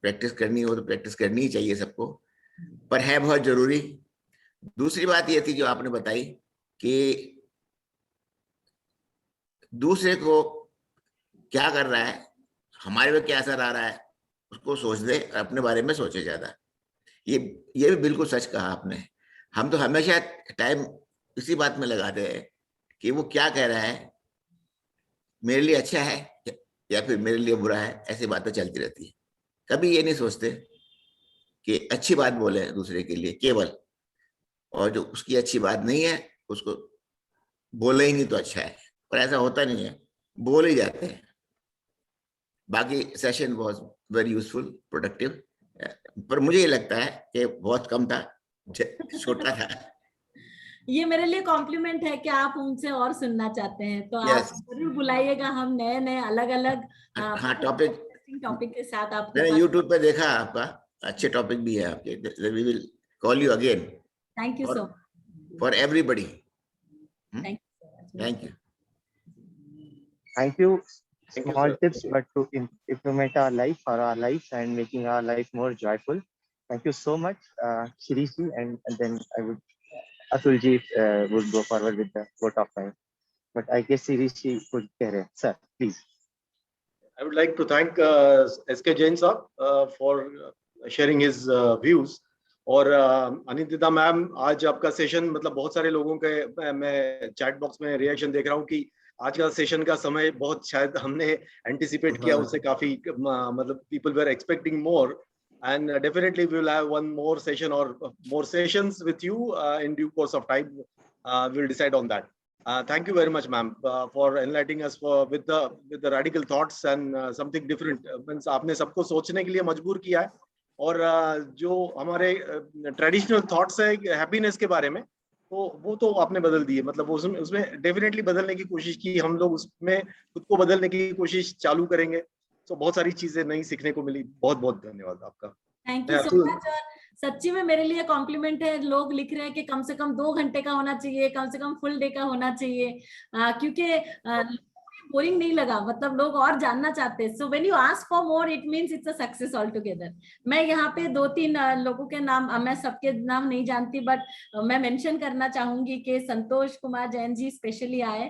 प्रैक्टिस करनी हो तो प्रैक्टिस करनी ही चाहिए सबको, पर है बहुत जरूरी। दूसरी बात ये थी जो आपने बताई कि दूसरे को क्या कर रहा है, हमारे पे क्या असर आ रहा है, उसको सोच दे और अपने बारे में सोचे ज्यादा। ये भी बिल्कुल सच कहा आपने। हम तो हमेशा टाइम इसी बात में लगाते हैं कि वो क्या कह रहा है, मेरे लिए अच्छा है या फिर मेरे लिए बुरा है, ऐसी बातें चलती रहती है। कभी ये नहीं सोचते कि अच्छी बात बोले दूसरे के लिए केवल, और जो उसकी अच्छी बात नहीं है उसको बोले ही नहीं तो अच्छा है, पर ऐसा होता नहीं है, बोल ही जाते हैं। बाकी session was very useful, productive, पर मुझे ये लगता है कि बहुत कम था, छोटा था। ये मेरे लिए कॉम्प्लीमेंट है कि आप उनसे और सुनना चाहते हैं, तो आप जरूर बुलाइएगा। हम नए अलग अलग टॉपिक के साथ आपके मैंने यूट्यूब पे देखा आपका, अच्छे टॉपिक भी है आपके। We will call you again. Thank you so much for everybody. Thank you. Thank you. Small tips, but to implement our life and making our life more joyful. Thank you so much, Shirish ji, and then Atul ji would go forward with the vote of thanks. But I guess Shirish ji could carry. Sir, please. I would like to thank SK Jain साहब for sharing his views. और Anindita ma'am, आज आपका session मतलब बहुत सारे लोगों के मैं चैट बॉक्स में रिएक्शन देख रहा हूँ कि आज का सेशन का समय बहुत शायद हमने एंटिसिपेट किया उससे काफी, मतलब people were expecting more, and definitely we will have one more session or more sessions with you in due course of time. We'll decide on that. Thank you very much, ma'am, for enlightening us with the radical thoughts and something different. Means आपने सबको सोचने के लिए मजबूर किया है, और जो हमारे ट्रेडिशनल थॉट्स है हैप्पीनेस के बारे में, तो वो तो आपने बदल दिए। मतलब उसमें डेफिनेटली बदलने की कोशिश की, हम लोग उसमें खुद को बदलने की कोशिश चालू करेंगे, तो बहुत सारी चीजें नई सीखने को मिली। बहुत बहुत धन्यवाद आपका। Thank you so much. और सच्ची में मेरे लिए कॉम्प्लीमेंट है, लोग लिख रहे हैं कि कम से कम 2 घंटे का होना चाहिए, कम से कम फुल डे का होना चाहिए, क्योंकि बोरिंग नहीं लगा, मतलब लोग और जानना चाहते हैं। सो when you ask for more it means it's a success all together. मैं यहाँ पे 2-3 लोगों के नाम, मैं सबके नाम नहीं जानती, बट मैं मेंशन करना चाहूंगी कि संतोष कुमार जैन जी स्पेशली आए।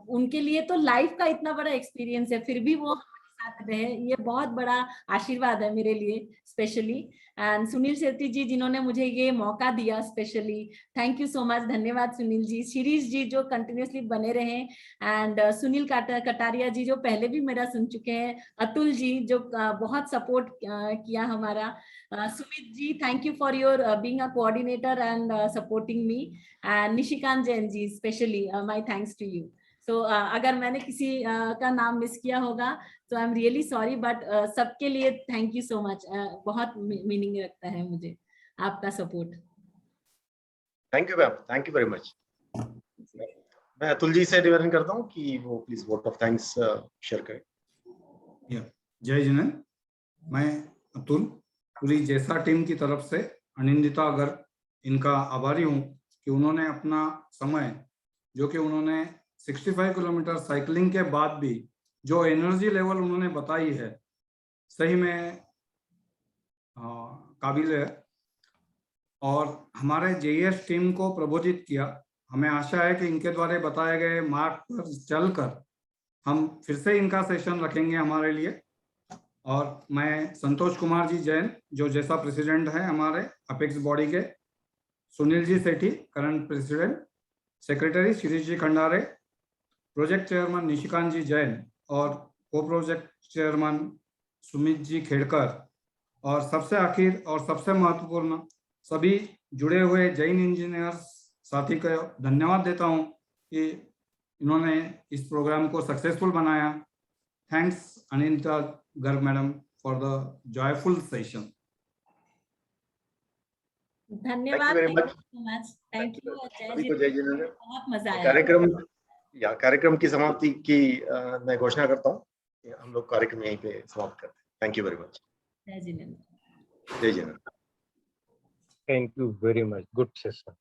उनके लिए तो लाइफ का इतना बड़ा एक्सपीरियंस है, फिर भी वो साथ रहे, ये बहुत बड़ा आशीर्वाद है मेरे लिए स्पेशली। एंड सुनील शेट्टी जी जिन्होंने मुझे ये मौका दिया specially, thank you so much, धन्यवाद सुनील जी। शिरीष जी जो कंटिन्यूसली बने रहे, एंड सुनील कटारिया जी जो पहले भी मेरा सुन चुके हैं, अतुल जी जो बहुत सपोर्ट किया हमारा, Sumit ji thank you for your being a coordinator and supporting me, and Nishikant Jain ji specially my thanks to you. So अगर मैंने किसी का नाम मिस किया होगा तो I am really sorry, but सबके लिए थैंक यू सो मच। बहुत मीनिंग रखता है मुझे आपका support. Thank you ma'am, thank you very much. मैं अतुल जी से निवेदन करता हूँ कि वो please vote of thanks share करें। जय जिनेंद्र, मैं अतुल पूरी जैसा टीम की तरफ से अनिंदिता गर्ग इनका आभारी हूँ कि उन्होंने अपना समय, जो कि उन्होंने 65 किलोमीटर साइकिलिंग के बाद भी जो एनर्जी लेवल उन्होंने बताई है, सही में काबिल है, और हमारे जेईएस टीम को प्रबोधित किया। हमें आशा है कि इनके द्वारा बताए गए मार्ग पर चलकर हम फिर से इनका सेशन रखेंगे हमारे लिए। और मैं संतोष कुमार जी जैन जो जैसा प्रेसिडेंट है हमारे अपेक्स बॉडी के, सुनील जी सेठी करंट प्रेसिडेंट, सेक्रेटरी शिरीष जी खंडारे, प्रोजेक्ट चेयरमैन निशिकांत जी जैन और को प्रोजेक्ट चेयरमैन सुमित जी खेड़कर, और सबसे आखिर और सबसे महत्वपूर्ण सभी जुड़े हुए जैन इंजीनियर्स साथी को धन्यवाद देता हूं कि इन्होंने इस प्रोग्राम को सक्सेसफुल बनाया। Thanks Anindita Garg madam for the joyful session. धन्यवाद, थैंक यू। जय जिनेंद्र। बहुत मजा आया। कार्यक्रम की समाप्ति की मैं घोषणा करता हूँ। हम लोग कार्यक्रम यहीं पे समाप्त करते हैं। Thank you very much. जय जिनेंद्र। जय Jinendra. Thank you very much, good session.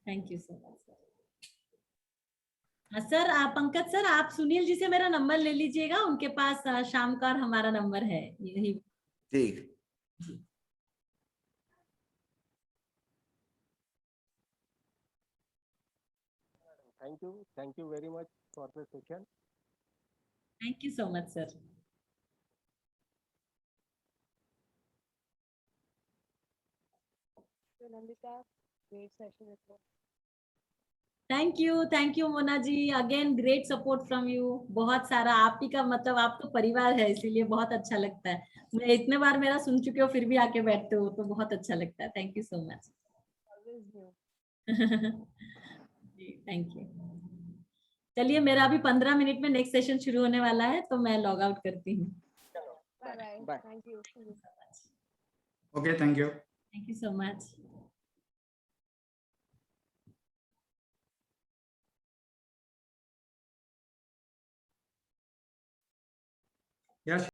Thank you so much sir. आप पंकज सर, आप सुनील जी से मेरा नंबर ले लीजिएगा, उनके पास शाम का और हमारा नंबर है यही। ठीक। Thank you very much for the session. Thank you so much sir. Nandita, great session as well. Thank you Mona ji, again great support from you. बहुत सारा आप ही का मतलब, आप तो परिवार है, इसीलिए बहुत अच्छा लगता है। मैं इतने बार मेरा सुन चुके हो फिर भी आके बैठते हो तो बहुत अच्छा लगता है। Thank you so much. जी थैंक यू। चलिए मेरा अभी 15 मिनट में नेक्स्ट सेशन शुरू होने वाला है, तो मैं लॉग आउट करती हूँ। Bye. Thank you. Okay, thank you. Thank you so much. Yes.